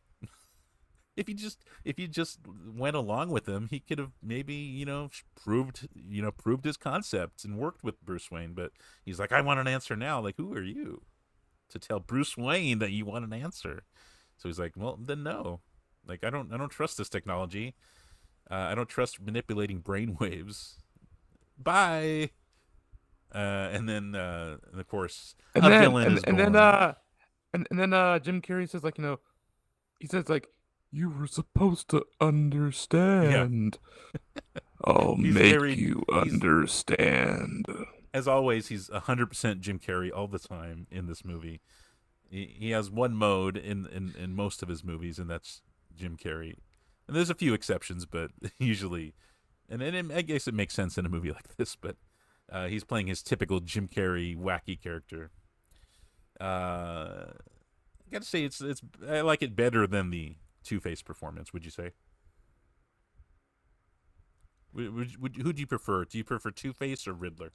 If you just went along with him, he could have maybe, proved his concepts and worked with Bruce Wayne. But he's like, I want an answer now. Like, who are you to tell Bruce Wayne that you want an answer? So he's like, well, then no. Like, I don't trust this technology. I don't trust manipulating brainwaves. Bye. And then of course, villain is born. And then Jim Carrey says like, he says like, you were supposed to understand. Yeah. I'll make you understand. As always, he's 100% Jim Carrey all the time in this movie. He has one mode in most of his movies, and that's Jim Carrey. And there's a few exceptions, but usually, and I guess it makes sense in a movie like this, but he's playing his typical Jim Carrey wacky character. I gotta say, I like it better than the Two-Face performance. Would you say? Who do you prefer? Do you prefer Two-Face or Riddler?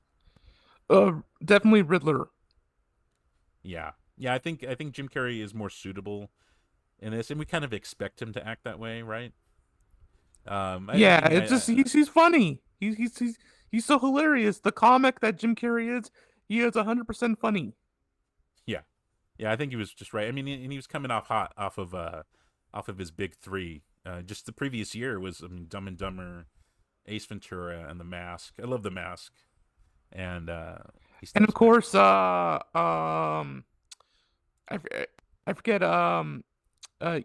Definitely Riddler. Yeah. I think Jim Carrey is more suitable in this, and we kind of expect him to act that way, right? He's funny. He's so hilarious. The comic that Jim Carrey is, he is 100% funny. Yeah, I think he was just right. I mean, and he was coming off hot off of his big three. Just the previous year was, Dumb and Dumber, Ace Ventura, and The Mask. I love The Mask, and of course, I forget.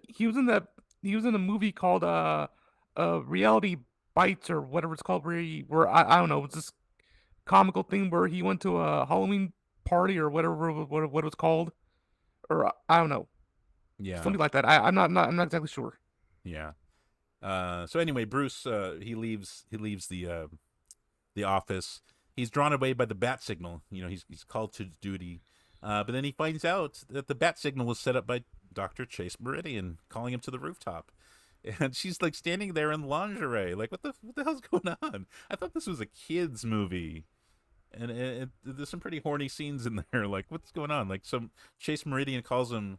He was in a movie called Reality Bites or whatever it's called, where I don't know, it's this comical thing where he went to a Halloween party or whatever what it was called, or I don't know. Yeah, something like that. I'm not exactly sure. Yeah. So anyway, Bruce he leaves the office. He's drawn away by the bat signal. He's called to duty. But then he finds out that the bat signal was set up by Dr. Chase Meridian, calling him to the rooftop. And she's like standing there in lingerie. Like, what the hell's going on? I thought this was a kids movie. And there's some pretty horny scenes in there. Like, what's going on? Like, some Chase Meridian calls him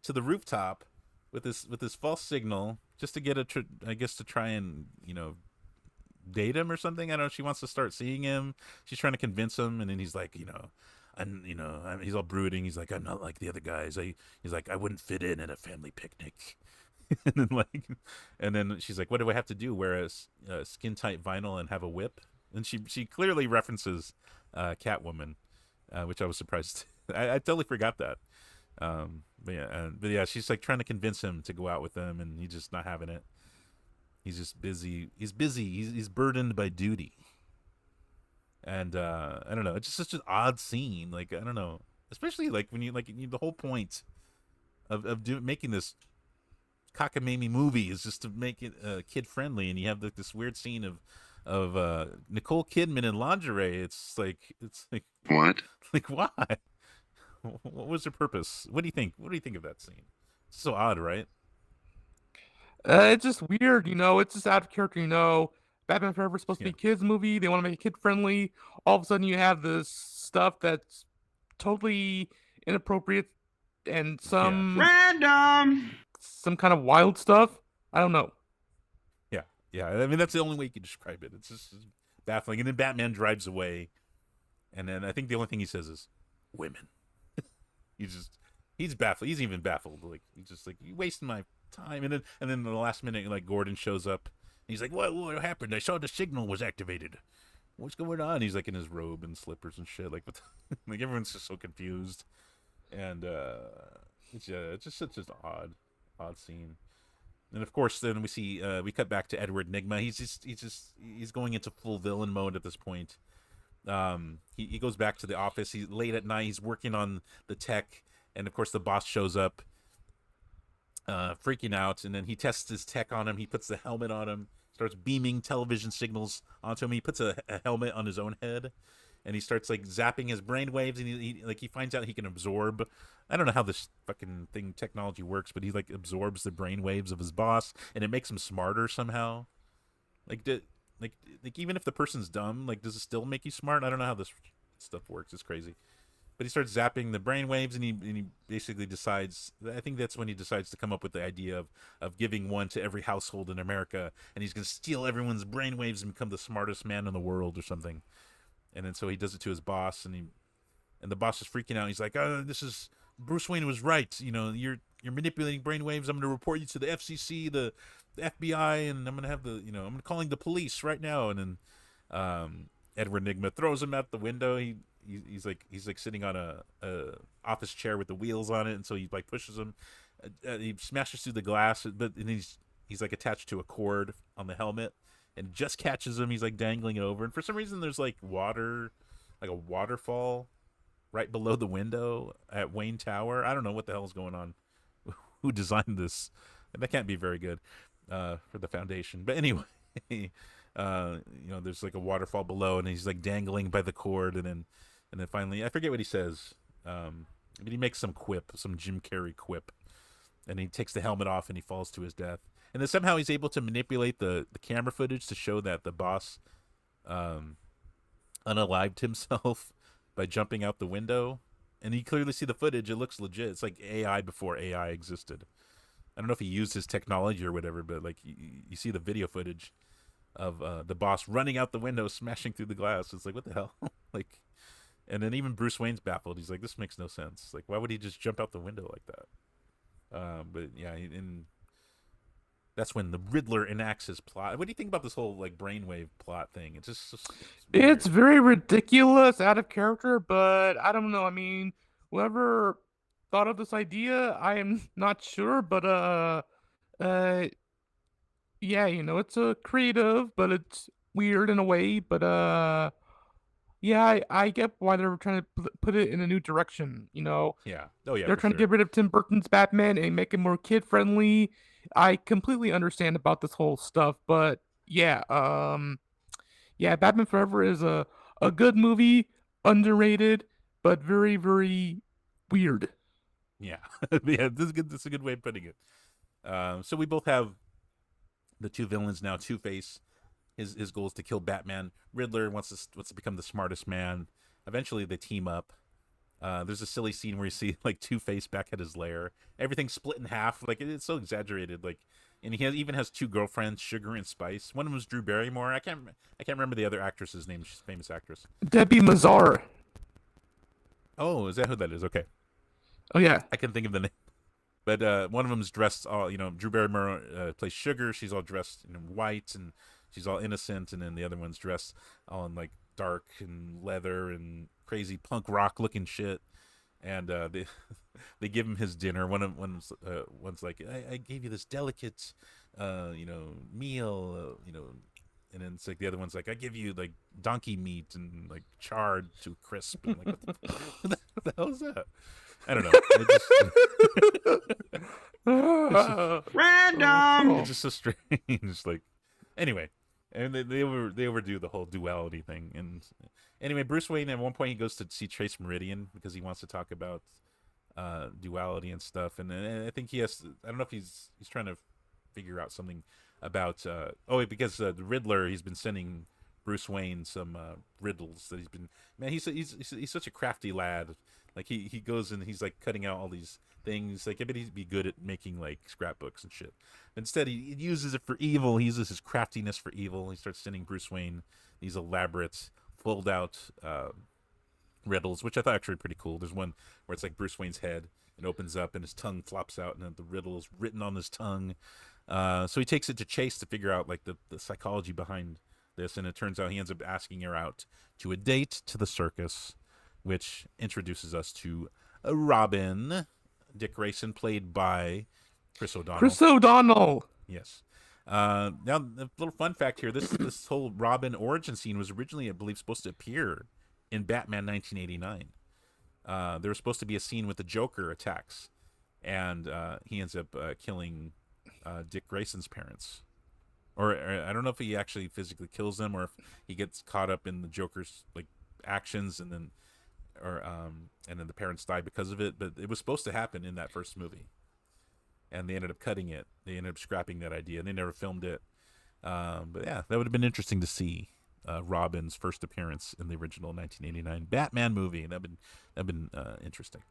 to the rooftop with this false signal just to get to try and date him or something. I don't know. She wants to start seeing him. She's trying to convince him, and then he's like, he's all brooding. He's like, I'm not like the other guys. He's like, I wouldn't fit in at a family picnic. and then she's like, what do I have to do? Wear a skin tight vinyl and have a whip? And she clearly references Catwoman, which I was surprised. I totally forgot that. But yeah, she's like trying to convince him to go out with them, and he's just not having it. He's just busy. He's busy. He's burdened by duty. And I don't know. It's just such an odd scene. Like, I don't know. Especially like when the whole point of making this cockamamie movie is just to make it kid friendly, and you have this weird scene of Nicole Kidman in lingerie. It's like what? Like, why? What was the purpose? What do you think? What do you think of that scene? It's so odd, right? It's just weird, It's just out of character, Batman Forever is supposed to be a kids movie. They want to make it kid friendly. All of a sudden, you have this stuff that's totally inappropriate and some random, some kind of wild stuff. I don't know. Yeah. I mean, that's the only way you can describe it. It's just baffling. And then Batman drives away, and then I think the only thing he says is "women." He's baffled. He's even baffled. Like he's just like, "You wasting my time." And then in the last minute, like Gordon shows up. And he's like, "What happened? I saw the signal was activated. What's going on?" He's like in his robe and slippers and shit. Like like everyone's just so confused. And it's just such an odd scene. And of course, then we cut back to Edward Nygma. He's going into full villain mode at this point. He goes back to the office. He's late at night. He's working on the tech, and of course the boss shows up, freaking out. And then he tests his tech on him. He puts the helmet on him, starts beaming television signals onto him. He puts a helmet on his own head, and he starts like zapping his brainwaves. And he finds out he can absorb. I don't know how this fucking technology works, but he like absorbs the brainwaves of his boss, and it makes him smarter somehow. Like even if the person's dumb, like does it still make you smart? I don't know how this stuff works. It's crazy. But he starts zapping the brainwaves, and he basically decides. I think that's when he decides to come up with the idea of giving one to every household in America, and he's gonna steal everyone's brainwaves and become the smartest man in the world or something. And then so he does it to his boss, and the boss is freaking out. He's like, "This is Bruce Wayne was right. You know, you're manipulating brainwaves. I'm going to report you to the FCC, the FBI, and I'm going to have I'm calling the police right now." And then Edward Nygma throws him out the window. He's like sitting on a office chair with the wheels on it, and so he like pushes him. He smashes through the glass, but he's like attached to a cord on the helmet, and just catches him. He's like dangling it over, and for some reason there's like water, like a waterfall right below the window at Wayne Tower. I don't know what the hell's going on. Who designed this? That can't be very good for the foundation. But anyway, there's like a waterfall below, and he's like dangling by the cord, and then finally, I forget what he says. But he makes some Jim Carrey quip, and he takes the helmet off and he falls to his death. And then somehow he's able to manipulate the camera footage to show that the boss unalived himself by jumping out the window. And you clearly see the footage. It looks legit. It's like AI before AI existed. I don't know if he used his technology or whatever, but like you see the video footage of the boss running out the window, smashing through the glass. It's like, what the hell? Like, and then even Bruce Wayne's baffled. He's like, this makes no sense. Like, why would he just jump out the window like that? But yeah, and that's when the Riddler enacts his plot. What do you think about this whole like brainwave plot thing? It's very ridiculous, out of character, but I don't know. I mean, whoever thought of this idea, I am not sure, but yeah, it's a creative, but it's weird in a way. But yeah, I get why they're trying to put it in a new direction. Yeah. Oh yeah. They're trying to get rid of Tim Burton's Batman and make it more kid friendly. I completely understand about this whole stuff, but yeah, Batman Forever is a good movie, underrated, but very, very weird. Yeah, yeah, this is a good way of putting it. So we both have the two villains now. Two-Face, his goal is to kill Batman. Riddler wants to become the smartest man. Eventually, they team up. There's a silly scene where you see like Two-Face back at his lair. Everything's split in half. Like it's so exaggerated. Like, and he even has two girlfriends, Sugar and Spice. One of them is Drew Barrymore. I can't remember the other actress's name. She's a famous actress. Debbie Mazar. Oh, is that who that is? Okay. Oh yeah. I can think of the name. But one of them's dressed all, Drew Barrymore plays Sugar. She's all dressed in white and she's all innocent, and then the other one's dressed all in like dark and leather and crazy punk rock looking shit. And they give him his dinner. One's like, I gave you this delicate meal, and then it's like the other one's like, I give you like donkey meat and like charred to crisp. And like, what the hell is that? I don't know. Random. It's just so strange. Like, anyway, and they overdo the whole duality thing. And anyway, Bruce Wayne at one point he goes to see Trace Meridian because he wants to talk about duality and stuff. And I think he has. I don't know if he's trying to figure out something about. Because the Riddler, he's been sending Bruce Wayne some riddles that he's been. Man, he's such a crafty lad. Like he goes and he's like cutting out all these things. Like I bet he'd be good at making like scrapbooks and shit. Instead, he uses it for evil. He uses his craftiness for evil. He starts sending Bruce Wayne these elaborate, fold out riddles, which I thought actually pretty cool. There's one where it's like Bruce Wayne's head. It opens up and his tongue flops out, and then the riddle is written on his tongue. So he takes it to Chase to figure out like the psychology behind this, and it turns out he ends up asking her out to a date to the circus, which introduces us to Robin, Dick Grayson, played by Chris O'Donnell. Chris O'Donnell. Yes. Now, a little fun fact here: this whole Robin origin scene was originally, I believe, supposed to appear in Batman 1989. There was supposed to be a scene with the Joker attacks, and he ends up killing Dick Grayson's parents. Or I don't know if he actually physically kills them, or if he gets caught up in the Joker's like actions, and then the parents die because of it. But it was supposed to happen in that first movie, and they ended up cutting it. They ended up scrapping that idea, and they never filmed it. But yeah, that would have been interesting to see Robin's first appearance in the original 1989 Batman movie. That'd been interesting.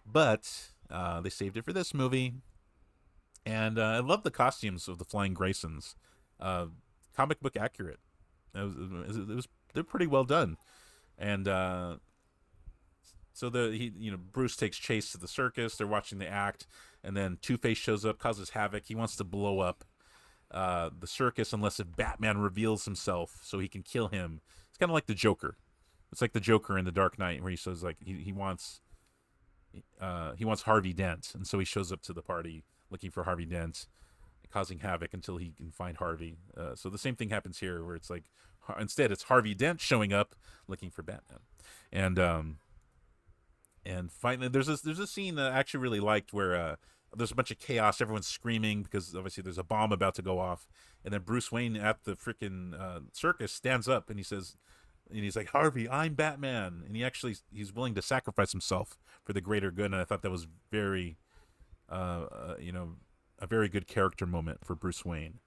But they saved it for this movie, and I love the costumes of the Flying Graysons. Comic book accurate. They're pretty well done, and so Bruce takes Chase to the circus. They're watching the act, and then Two-Face shows up, causes havoc. He wants to blow up the circus unless if Batman reveals himself so he can kill him. It's kind of like the Joker. It's like the Joker in The Dark Knight, where he says like he wants Harvey Dent, and so he shows up to the party looking for Harvey Dent, causing havoc until he can find Harvey. So the same thing happens here, where it's like instead it's Harvey Dent showing up looking for Batman, and finally there's a scene that I actually really liked where there's a bunch of chaos, everyone's screaming because obviously there's a bomb about to go off, and then Bruce Wayne at the freaking circus stands up and he's like, Harvey, I'm Batman, and he's willing to sacrifice himself for the greater good, and I thought that was very a very good character moment for Bruce Wayne.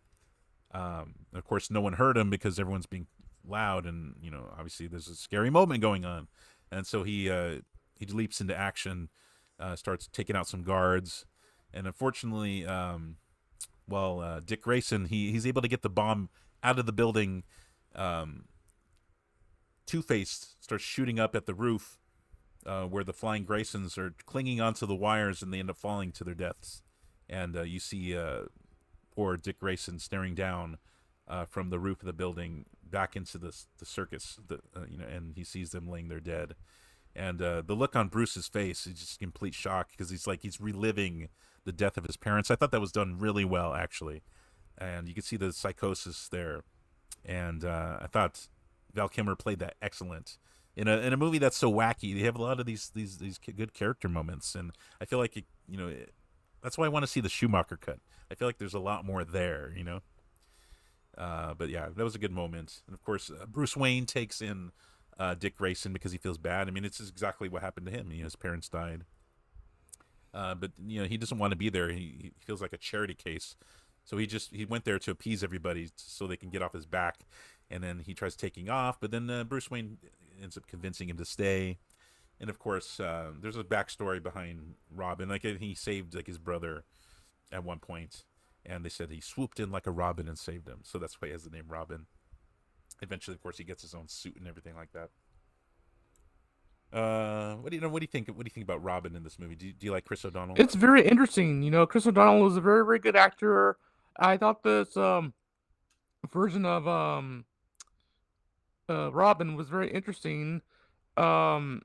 Of course, no one heard him because everyone's being loud, and obviously there's a scary moment going on, and so he leaps into action, starts taking out some guards, and unfortunately, Dick Grayson he's able to get the bomb out of the building. Two-Face starts shooting up at the roof, where the Flying Graysons are clinging onto the wires, and they end up falling to their deaths. And you see poor Dick Grayson staring down from the roof of the building back into the circus, and he sees them laying there dead. And the look on Bruce's face is just complete shock, because he's reliving the death of his parents. I thought that was done really well, actually. And you can see the psychosis there. And I thought Val Kilmer played that excellent. In a movie that's so wacky, they have a lot of these good character moments, and I feel like that's why I want to see the Schumacher cut. I feel like there's a lot more there, But yeah, that was a good moment. And of course, Bruce Wayne takes in Dick Grayson because he feels bad. I mean, it's exactly what happened to him. His parents died. But he doesn't want to be there. He feels like a charity case. So he went there to appease everybody so they can get off his back. And then he tries taking off, but then Bruce Wayne ends up convincing him to stay. And of course, there's a backstory behind Robin. Like he saved his brother at one point, and they said he swooped in like a robin and saved him. So that's why he has the name Robin. Eventually, of course, he gets his own suit and everything like that. What do you think? What do you think about Robin in this movie? Do you like Chris O'Donnell? It's very interesting. Chris O'Donnell was a very, very good actor. I thought this version of Robin was very interesting. They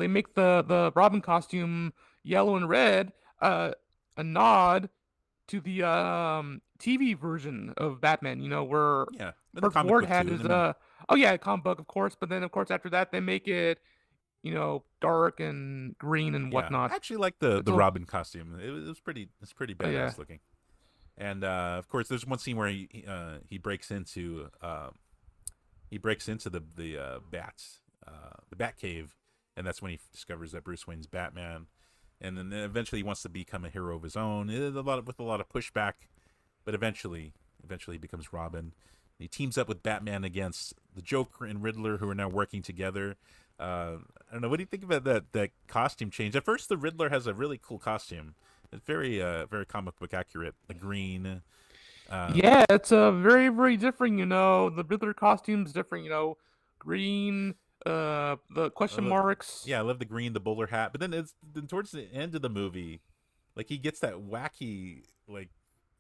make the Robin costume yellow and red, a nod to the TV version of Batman. Where Burt Ward had his comic book, of course. But then, of course, after that, they make it dark and green and whatnot. I actually like the Robin costume. It's pretty badass looking. And of course, there's one scene where he breaks into the bats, the Bat Cave, and that's when he discovers that Bruce Wayne's Batman. And then eventually he wants to become a hero of his own, with a lot of pushback, but eventually he becomes Robin. He teams up with Batman against the Joker and Riddler, who are now working together. I don't know. What do you think about that costume change? At first, the Riddler has a really cool costume. It's very comic book accurate. The green. Yeah, it's very, very different. The Riddler costume's different. Green, the I question love, marks. yeah, I love the green, the bowler hat. But then towards the end of the movie, like he gets that wacky, like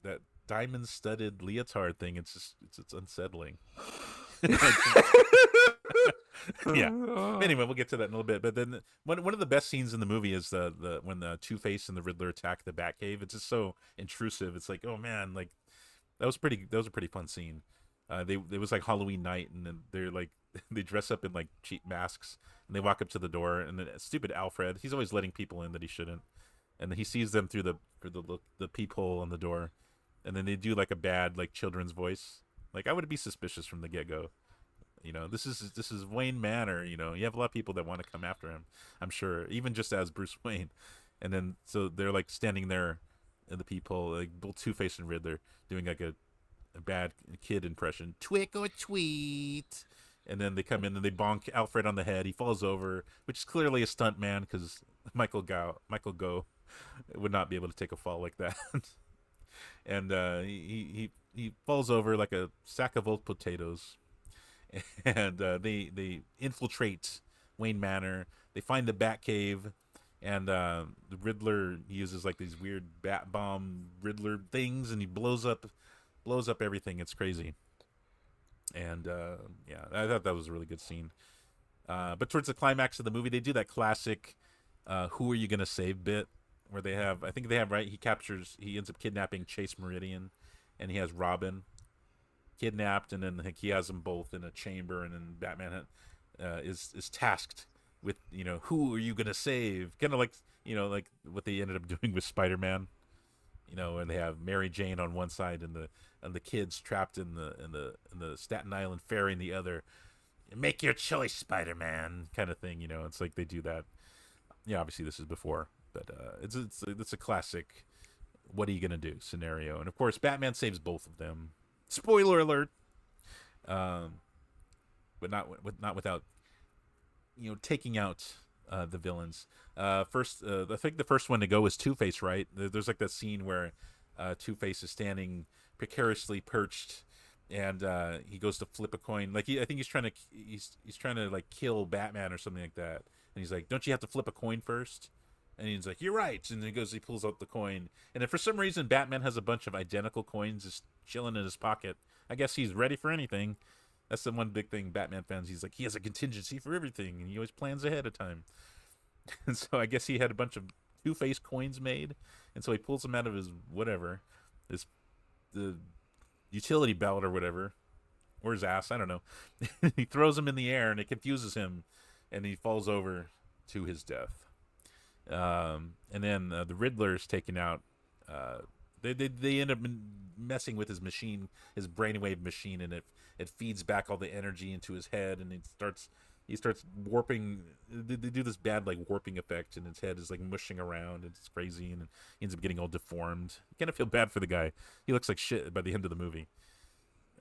that diamond studded leotard thing. It's unsettling. Yeah. Anyway, we'll get to that in a little bit. But then one of the best scenes in the movie is the when the Two-Face and the Riddler attack the Batcave. It's just so intrusive. It's like, oh man, like that was a pretty fun scene. It was like Halloween night, and then they're like they dress up in like cheap masks, and they walk up to the door, and then stupid Alfred, he's always letting people in that he shouldn't, and then he sees them through the peephole on the door, and then they do like a bad like children's voice. Like I would be suspicious from the get go. This is Wayne Manor. You have a lot of people that want to come after him. I'm sure, even just as Bruce Wayne, and then so they're like standing there in the peephole, like both Two-Face and Riddler doing like a bad kid impression, twick or tweet, and then they come in and they bonk Alfred on the head. He falls over, which is clearly a stunt man because Michael Go would not be able to take a fall like that. And he falls over like a sack of old potatoes. And they infiltrate Wayne Manor. They find the Batcave, and the Riddler uses like these weird bat bomb Riddler things, and he blows up everything. It's crazy. And yeah, I thought that was a really good scene. But towards the climax of the movie, they do that classic "Who are you gonna save?" bit, where I think they have right. He ends up kidnapping Chase Meridian, and he has Robin kidnapped, and then he has them both in a chamber, and then Batman is tasked with who are you gonna save, kind of like like what they ended up doing with Spider-Man, and they have Mary Jane on one side and the kids trapped in the Staten Island ferry in the other. Make your choice, Spider-Man, kind of thing. It's like they do that. Yeah, obviously this is before, but it's a classic what are you gonna do scenario, and of course Batman saves both of them. Spoiler alert. But not without taking out the villains. First, I think the first one to go is Two-Face, right? There's like that scene where Two-Face is standing precariously perched, and he goes to flip a coin. Like I think he's trying to like kill Batman or something like that. And he's like, "Don't you have to flip a coin first?" And he's like, "You're right." And then he pulls out the coin. And if for some reason Batman has a bunch of identical coins just chilling in his pocket, I guess he's ready for anything. That's the one big thing Batman fans. He's like, he has a contingency for everything, and he always plans ahead of time. And so I guess he had a bunch of Two-Face coins made, and so he pulls them out of his the utility belt or whatever, or his ass, I don't know. He throws them in the air, and it confuses him, and he falls over to his death. And then the Riddler's taken out. They end up messing with his machine, his brainwave machine, and it feeds back all the energy into his head, and he starts warping. They do this bad like warping effect, and his head is like mushing around, and it's crazy, and he ends up getting all deformed. You kind of feel bad for the guy. He looks like shit by the end of the movie,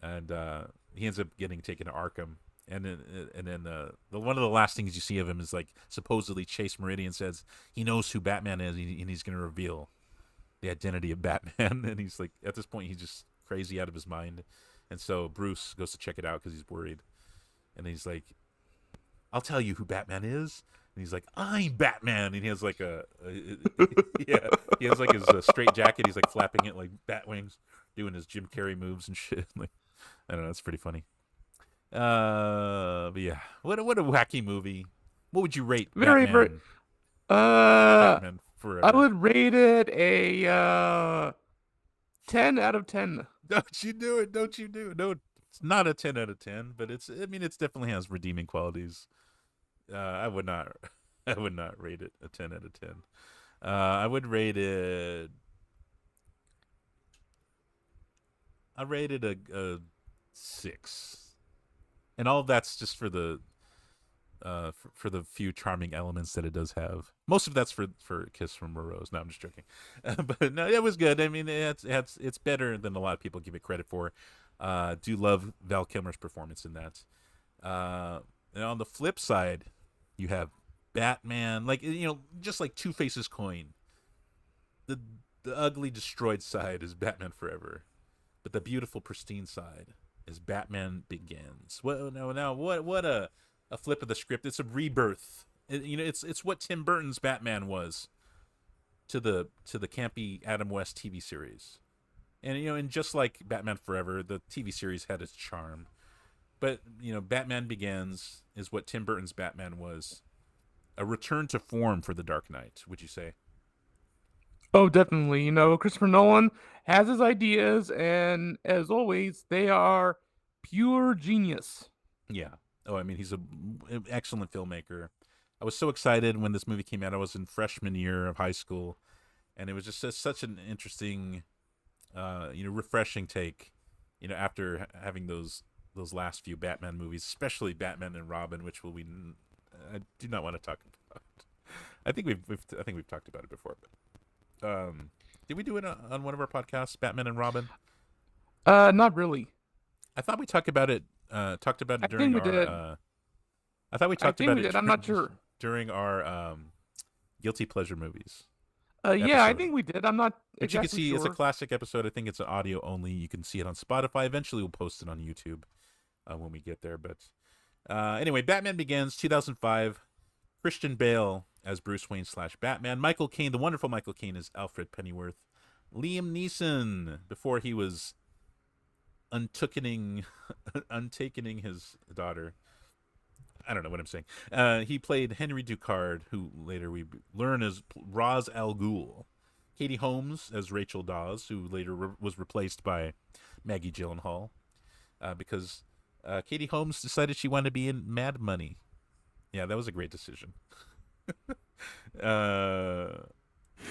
and he ends up getting taken to Arkham. And then the one of the last things you see of him is like supposedly Chase Meridian says he knows who Batman is, and he's going to reveal the identity of Batman. And he's like, at this point, he's just crazy out of his mind. And so Bruce goes to check it out because he's worried. And he's like, "I'll tell you who Batman is." And he's like, "I'm Batman." And he has like yeah, he has like his straight jacket. He's like flapping it like bat wings, doing his Jim Carrey moves and shit. Like, I don't know, it's pretty funny. But yeah, what a wacky movie. What would you rate Batman? Batman Forever. I would rate it a 10 out of 10. Don't you do it? No, it's not a 10 out of 10, but it definitely has redeeming qualities. I would not rate it a 10 out of 10. I would rate it. I rated a 6. And all of that's just for the for the few charming elements that it does have. Most of that's for Kiss from a Rose. No, I'm just joking. But no, it was good. I mean, it's better than a lot of people give it credit for. Do love Val Kilmer's performance in that. And on the flip side, you have Batman, like, just like Two Faces coin. The ugly, destroyed side is Batman Forever, but the beautiful, pristine side is Batman Begins. What a flip of the script. It's a rebirth. It's what Tim Burton's Batman was to the campy Adam West TV series. And just like Batman Forever, the TV series had its charm. But, Batman Begins is what Tim Burton's Batman was. A return to form for the Dark Knight, would you say? Oh, definitely. Christopher Nolan has his ideas, and as always, they are pure genius. Yeah. Oh, I mean, he's an excellent filmmaker. I was so excited when this movie came out. I was in freshman year of high school, and it was just such an interesting, refreshing take, after having those last few Batman movies, especially Batman and Robin, which I do not want to talk about. I think we've talked about it before, but did we do it on one of our podcasts, Batman and Robin? Not really. I thought we talked about it. During we did. I thought we talked about it. I'm not sure. During our guilty pleasure movies. Yeah, I think we did. I'm not But exactly you can see sure. it's a classic episode. I think it's an audio only. You can see it on Spotify. Eventually, we'll post it on YouTube when we get there. But anyway, Batman Begins, 2005. Christian Bale as Bruce Wayne / Batman. Michael Caine, the wonderful Michael Caine, as Alfred Pennyworth. Liam Neeson, before he was untakening his daughter. I don't know what I'm saying. He played Henry Ducard, who later we learn as Ra's al Ghul. Katie Holmes as Rachel Dawes, who later was replaced by Maggie Gyllenhaal, because Katie Holmes decided she wanted to be in Mad Money. Yeah, that was a great decision. That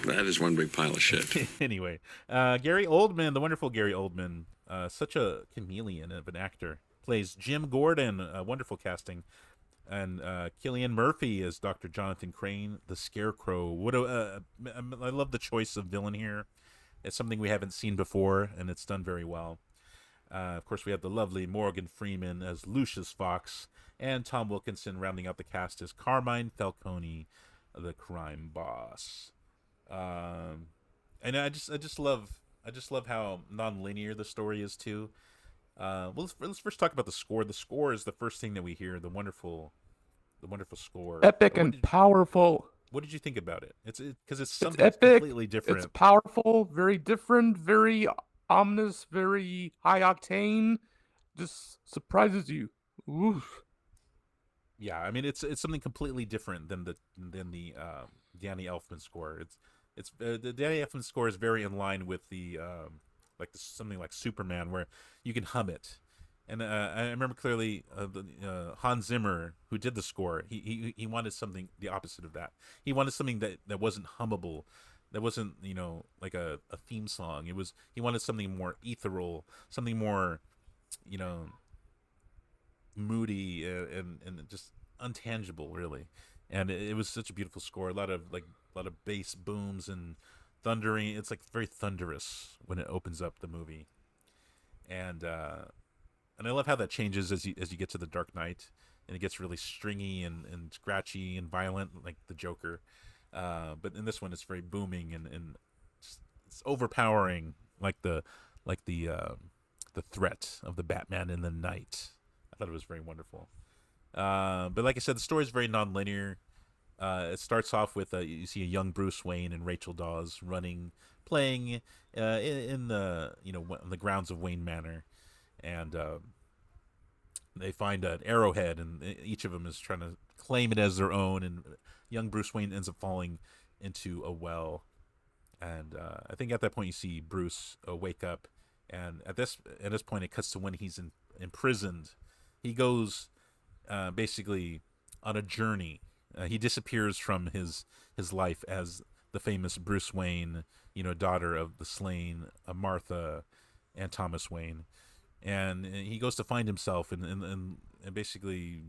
is one big pile of shit. Anyway, Gary Oldman, the wonderful Gary Oldman, such a chameleon of an actor, plays Jim Gordon. Wonderful casting. And Cillian Murphy as Dr. Jonathan Crane, the Scarecrow. I love the choice of villain here. It's something we haven't seen before, and it's done very well. Of course, we have the lovely Morgan Freeman as Lucius Fox, and Tom Wilkinson rounding out the cast as Carmine Falcone, the crime boss. And I just love how non-linear the story is too. Well, let's first talk about the score. The score is the first thing that we hear. The wonderful score. Epic and powerful. What did you think about it? It's something epic, completely different. It's powerful, very different, very ominous, very high octane. Just surprises you. Oof. Yeah, I mean it's something completely different than the Danny Elfman score. It's the Danny Elfman score is very in line with the something like Superman, where you can hum it. And I remember clearly Hans Zimmer, who did the score, he wanted something the opposite of that. He wanted something that wasn't hummable, that wasn't like a theme song. He wanted something more ethereal, something more moody and just untangible, really. And it was such a beautiful score. A lot of bass booms and thundering. It's like very thunderous when it opens up the movie, and I love how that changes as you get to the Dark Knight, and it gets really stringy and scratchy and violent like the Joker. But in this one, it's very booming and it's overpowering, like the threat of the Batman in the night. I thought it was very wonderful. But like I said, the story is very non-linear. It starts off with you see a young Bruce Wayne and Rachel Dawes playing in the grounds of Wayne Manor, and they find an arrowhead, and each of them is trying to claim it as their own. And young Bruce Wayne ends up falling into a well, and I think at that point you see Bruce wake up, and at this point it cuts to when he's imprisoned. He goes basically on a journey. He disappears from his life as the famous Bruce Wayne, daughter of the slain Martha and Thomas Wayne, and he goes to find himself, and basically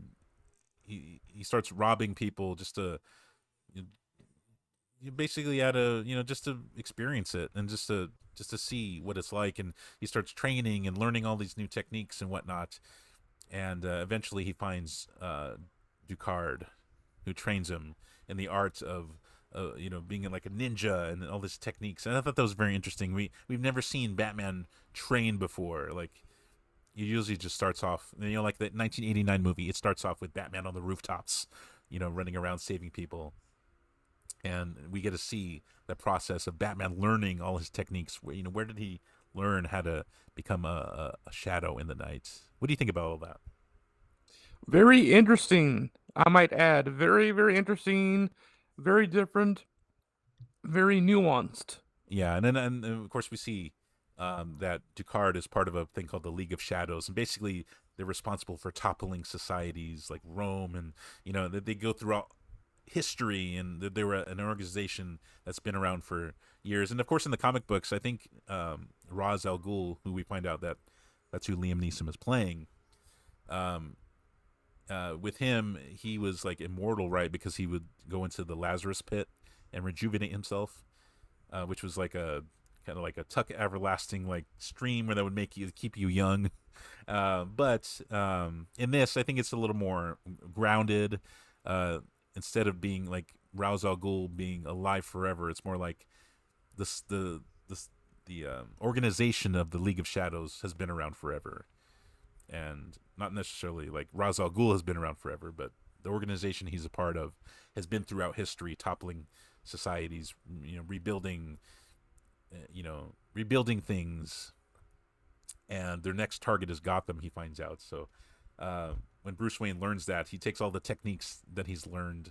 he starts robbing people just to you basically had to just to experience it and just to see what it's like, and he starts training and learning all these new techniques and whatnot, and eventually he finds Ducard, who trains him in the art of being like a ninja and all these techniques. And I thought that was very interesting. We've never seen Batman train before. Like, it usually just starts off, like the 1989 movie, it starts off with Batman on the rooftops, running around saving people. And we get to see the process of Batman learning all his techniques. Where did he learn how to become a shadow in the night? What do you think about all that? Very interesting, I might add. Very, very interesting, very different, very nuanced. Yeah, and then of course we see that Ducard is part of a thing called the League of Shadows, and basically they're responsible for toppling societies like Rome, and they go throughout history, and they were an organization that's been around for years. And of course in the comic books, I think Ra's al Ghul, who we find out that's who Liam Neeson is playing, with him, he was like immortal, right? Because he would go into the Lazarus pit and rejuvenate himself, which was like a kind of like a tuck everlasting like stream where that would keep you young. But in this, I think it's a little more grounded. Instead of being like Ra's al Ghul being alive forever, it's more like the organization of the League of Shadows has been around forever, and not necessarily like Ra's al Ghul has been around forever, but the organization he's a part of has been throughout history, toppling societies, rebuilding things, and their next target is Gotham, he finds out. So when Bruce Wayne learns that, he takes all the techniques that he's learned,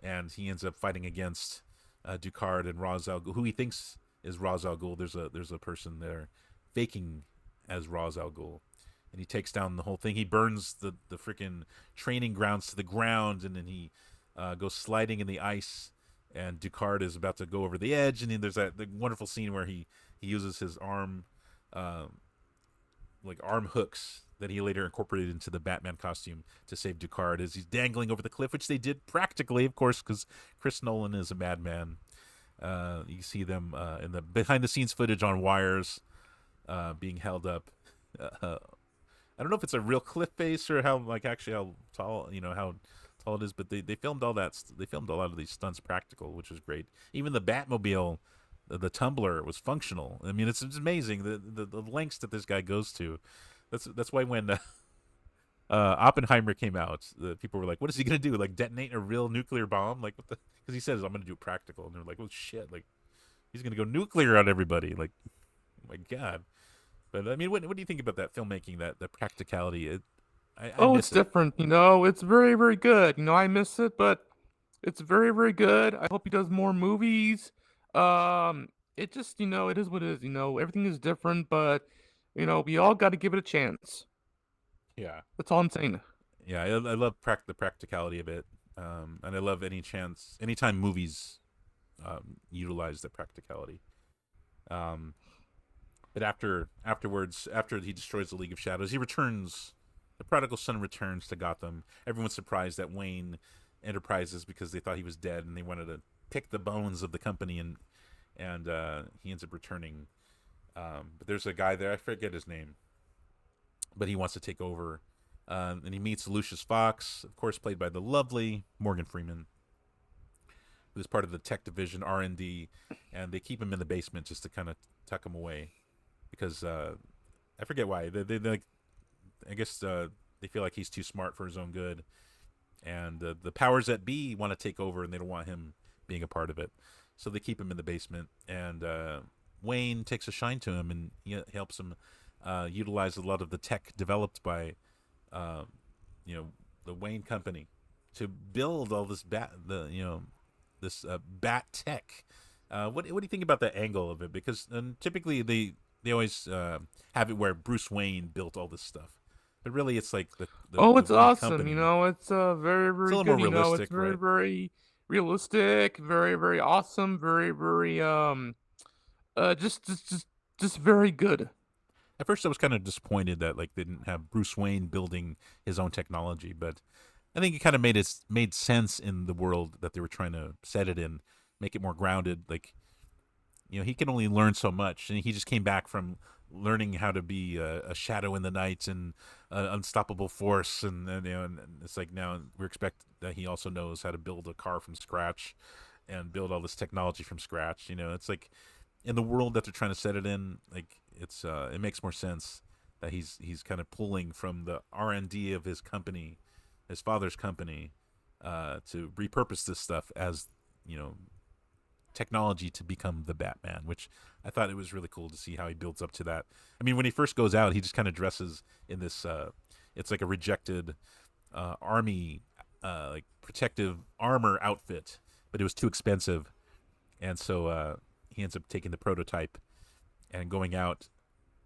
and he ends up fighting against Ducard and Ra's al Ghul, who he thinks is Ra's al Ghul. There's a person there faking as Ra's al Ghul, and he takes down the whole thing. He burns the freaking training grounds to the ground, and then he goes sliding in the ice, and Ducard is about to go over the edge, and then there's the wonderful scene where he uses his arm hooks that he later incorporated into the Batman costume to save Ducard as he's dangling over the cliff, which they did practically, of course, because Chris Nolan is a madman. You see them in the behind-the-scenes footage on wires being held up. I don't know if it's a real cliff face or how tall, how tall it is, but they filmed all that. They filmed a lot of these stunts practical, which was great. Even the Batmobile, the tumbler, was functional. I mean, it's amazing the lengths that this guy goes to. That's why when Oppenheimer came out, the people were like, "What is he gonna do? Like detonate a real nuclear bomb? Like what the?" Because he says, "I'm gonna do it practical," and they're like, "Oh shit! Like he's gonna go nuclear on everybody!" Like, oh my god! But I mean, what do you think about that filmmaking? The practicality? I miss It's different. It's very, very good. I miss it, but it's very, very good. I hope he does more movies. It just, it is what it is. Everything is different, but we all got to give it a chance. Yeah, That's all I'm saying. yeah. I love the practicality of it, and I love anytime movies utilize the practicality. But afterwards, after he destroys the League of Shadows, he returns. The prodigal son returns to Gotham. Everyone's surprised at Wayne Enterprises because they thought he was dead and they wanted to pick the bones of the company, and he ends up returning. But there's a guy there, I forget his name, but he wants to take over. And he meets Lucius Fox, of course, played by the lovely Morgan Freeman, who's part of the tech division, R&D, and they keep him in the basement just to kind of tuck him away because I forget why. They like, I guess they feel like he's too smart for his own good, and the powers that be want to take over, and they don't want him being a part of it, so they keep him in the basement. And Wayne takes a shine to him, and he helps him utilize a lot of the tech developed by the Wayne Company to build all this bat tech. What do you think about the angle of it? Because typically they always have it where Bruce Wayne built all this stuff. But really, it's like the It's Wayne awesome. Company. It's very, very It's a little good. more realistic, It's very, right? very realistic. Very, very awesome. Very, very just very good. At first, I was kind of disappointed that like they didn't have Bruce Wayne building his own technology, but I think it kind of made sense in the world that they were trying to set it in, make it more grounded. Like, he can only learn so much, and he just came back from learning how to be a shadow in the night and an unstoppable force, and it's like now we expect that he also knows how to build a car from scratch and build all this technology from scratch. It's like in the world that they're trying to set it in, like it makes more sense that he's kind of pulling from the R&D of his company, his father's company, to repurpose this stuff as technology to become the Batman, which I thought it was really cool to see how he builds up to that. I mean, when he first goes out, he just kind of dresses in this, it's like a rejected army, like protective armor outfit, but it was too expensive. And so he ends up taking the prototype and going out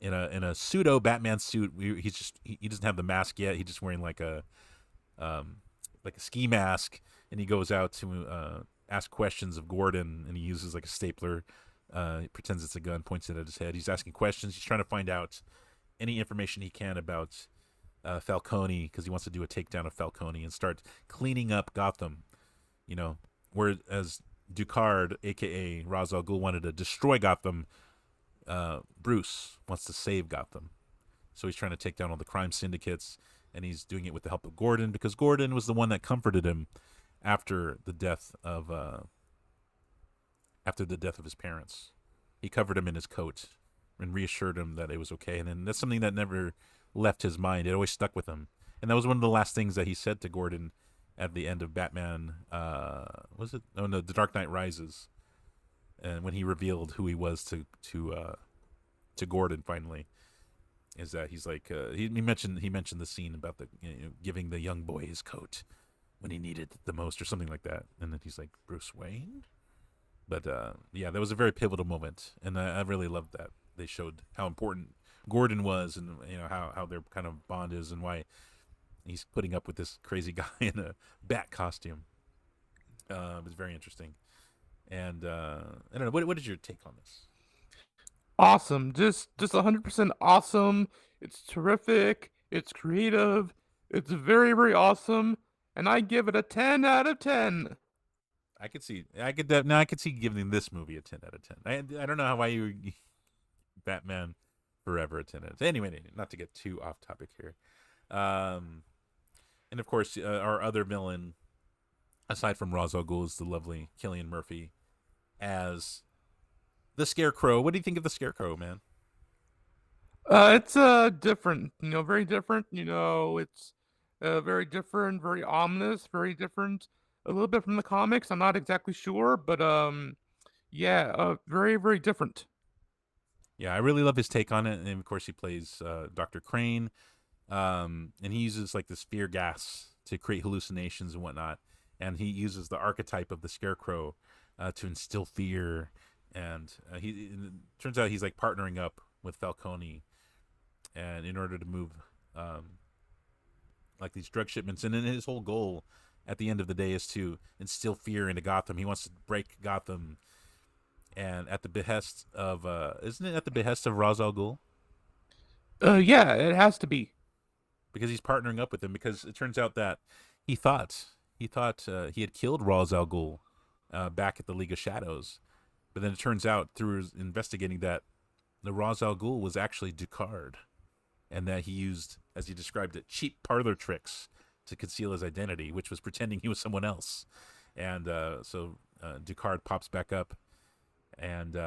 in a pseudo Batman suit. He doesn't have the mask yet. He's just wearing like a ski mask, and he goes out to ask questions of Gordon, and he uses like a stapler. He pretends it's a gun, points it at his head. He's asking questions. He's trying to find out any information he can about Falcone, because he wants to do a takedown of Falcone and start cleaning up Gotham. Whereas Ducard, a.k.a. Ra's al Ghul, wanted to destroy Gotham, Bruce wants to save Gotham. So he's trying to take down all the crime syndicates, and he's doing it with the help of Gordon, because Gordon was the one that comforted him after the death of his parents. He covered him in his coat and reassured him that it was okay. And then that's something that never left his mind. It always stuck with him. And that was one of the last things that he said to Gordon at the end of Batman. Was it? Oh no, The Dark Knight Rises. And when he revealed who he was to Gordon finally, is that he's like he mentioned the scene about the giving the young boy his coat when he needed it the most, or something like that. And then he's like, Bruce Wayne? But yeah, that was a very pivotal moment, and I really loved that. They showed how important Gordon was, and how their kind of bond is, and why he's putting up with this crazy guy in a bat costume. It was very interesting. And I don't know, what is your take on this? Awesome. Just 100% awesome. It's terrific. It's creative. It's very, very awesome. And I give it a 10 out of 10. I could see giving this movie a 10 out of 10. I don't know why you Batman Forever a 10 out of 10. Anyway, not to get too off topic here. And of course, our other villain, aside from Ra's al Ghul, is the lovely Cillian Murphy as the Scarecrow. What do you think of the Scarecrow, man? It's different. Very different. It's very different, very ominous, very different. A little bit from the comics. I'm not exactly sure, but yeah, very, very different. Yeah, I really love his take on it, and of course he plays Dr. Crane, and he uses like this fear gas to create hallucinations and whatnot, and he uses the archetype of the Scarecrow to instill fear, and it turns out he's like partnering up with Falcone, and in order to move like these drug shipments, and then his whole goal at the end of the day is to instill fear into Gotham. He wants to break Gotham, and at the behest of isn't it at the behest of Ra's al Ghul? Yeah, it has to be. Because he's partnering up with him, because it turns out that he thought he had killed Ra's al Ghul back at the League of Shadows, but then it turns out through investigating that the Ra's al Ghul was actually Ducard, and that he used, as he described it, cheap parlor tricks to conceal his identity, which was pretending he was someone else. And so Ducard pops back up and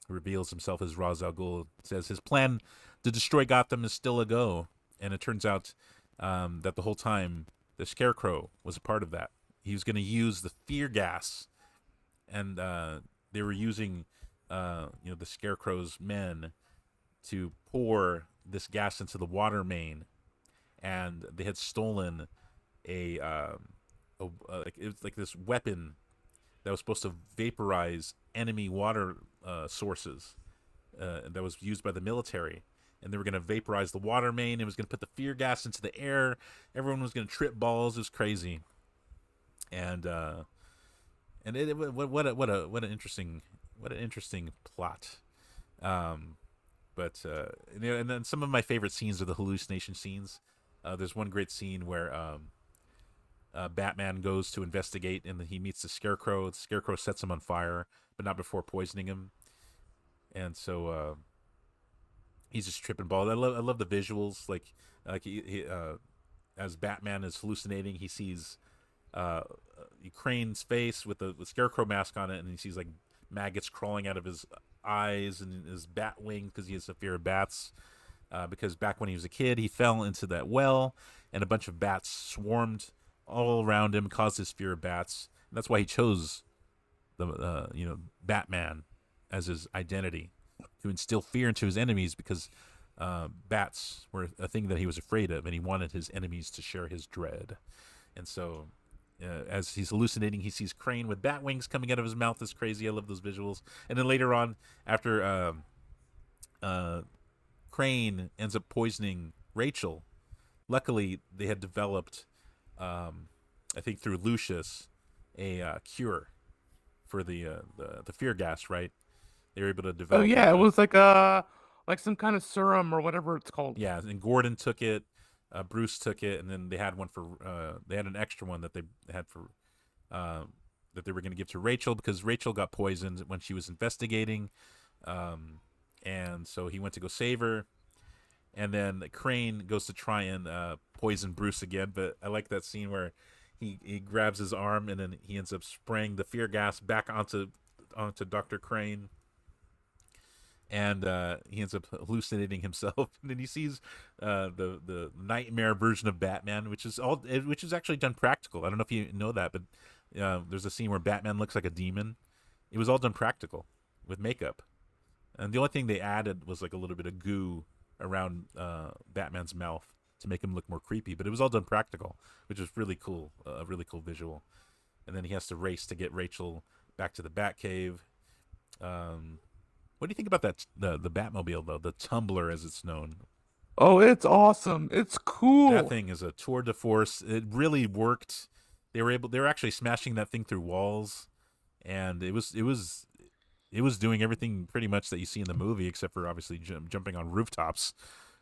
reveals himself as Ra's al Ghul. Says his plan to destroy Gotham is still a go, and it turns out that the whole time the Scarecrow was a part of that. He was going to use the fear gas, and they were using the Scarecrow's men to pour this gas into the water main, and they had stolen it was like this weapon that was supposed to vaporize enemy water sources that was used by the military, and they were going to vaporize the water main. It was going to put the fear gas into the air. Everyone was going to trip balls. It was crazy, and what an interesting plot. But and then some of my favorite scenes are the hallucination scenes. There's one great scene where Batman goes to investigate, and he meets the Scarecrow. The Scarecrow sets him on fire, but not before poisoning him. And so he's just tripping balls. I love the visuals. Like he as Batman is hallucinating, he sees Crane's face with the Scarecrow mask on it, and he sees like maggots crawling out of his eyes and his bat wing because he has a fear of bats. Because back when he was a kid, he fell into that well, and a bunch of bats swarmed all around him, caused his fear of bats. And that's why he chose the Batman as his identity, to instill fear into his enemies, because bats were a thing that he was afraid of, and he wanted his enemies to share his dread. And so as he's hallucinating, he sees Crane with bat wings coming out of his mouth. It's crazy. I love those visuals. And then later on, after Crane ends up poisoning Rachel, luckily they had developed, I think through Lucius, a cure for the fear gas, right? They were able to develop. Oh yeah, it was like some kind of serum or whatever it's called. Yeah, and Gordon took it, Bruce took it, and then they had one for they had an extra one that they had for that they were going to give to Rachel, because Rachel got poisoned when she was investigating, and so he went to go save her. And then Crane goes to try and poison Bruce again, but I like that scene where he grabs his arm, and then he ends up spraying the fear gas back onto Dr. Crane. And he ends up hallucinating himself, and then he sees the nightmare version of Batman, which is actually done practical. I don't know if you know that, but there's a scene where Batman looks like a demon. It was all done practical with makeup, and the only thing they added was like a little bit of goo around Batman's mouth to make him look more creepy. But it was all done practical, which was really cool, a really cool visual. And then he has to race to get Rachel back to the Batcave. What do you think about that? The Batmobile, though, the Tumbler as it's known. Oh, it's awesome! It's cool. That thing is a tour de force. It really worked. They were actually smashing that thing through walls, and it was doing everything pretty much that you see in the movie, except for obviously jumping on rooftops.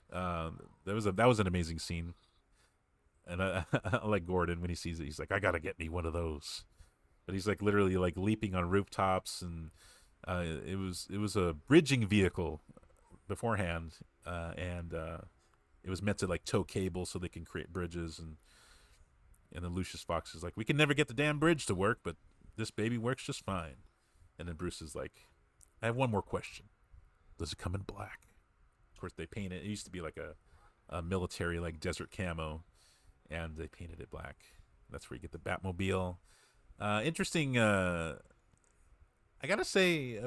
That was an amazing scene, and I like Gordon when he sees it. He's like, I gotta get me one of those. But he's like literally like leaping on rooftops, and it was a bridging vehicle beforehand, and it was meant to like tow cable so they can create bridges, and then Lucius Fox is like, we can never get the damn bridge to work, but this baby works just fine. And then Bruce is like, I have one more question. Does it come in black? Of course, they paint it. It used to be like a military like desert camo, and they painted it black. That's where you get the Batmobile. Interesting. I gotta say,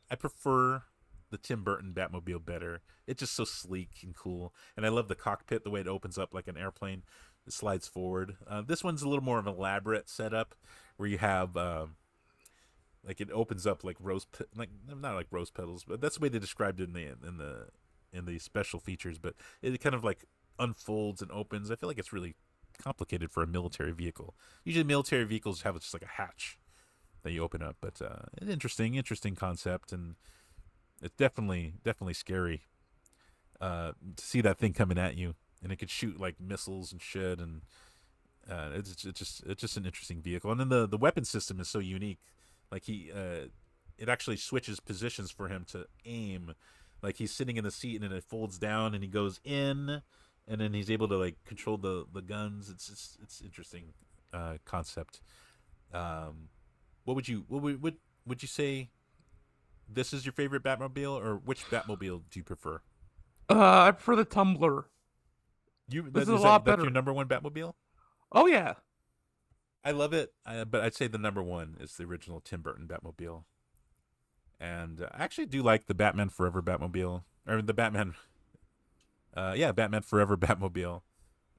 I prefer the Tim Burton Batmobile better. It's just so sleek and cool, and I love the cockpit, the way it opens up like an airplane. It slides forward. This one's a little more of an elaborate setup, where you have like it opens up like not like rose petals, but that's the way they described it in the special features. But it kind of like unfolds and opens. I feel like it's really complicated for a military vehicle. Usually military vehicles have just like a hatch that you open up, but an interesting concept, and it's definitely scary to see that thing coming at you, and it could shoot like missiles and shit, and it's just an interesting vehicle. And then the weapon system is so unique. Like it actually switches positions for him to aim. Like he's sitting in the seat, and then it folds down, and he goes in, and then he's able to like control the guns. It's interesting concept. What would you say? This is your favorite Batmobile, or which Batmobile do you prefer? I prefer the Tumbler. This is a lot better. That's your number one Batmobile? Oh yeah. I love it, but I'd say the number one is the original Tim Burton Batmobile. And I actually do like the Batman Forever Batmobile, or the Batman Forever Batmobile.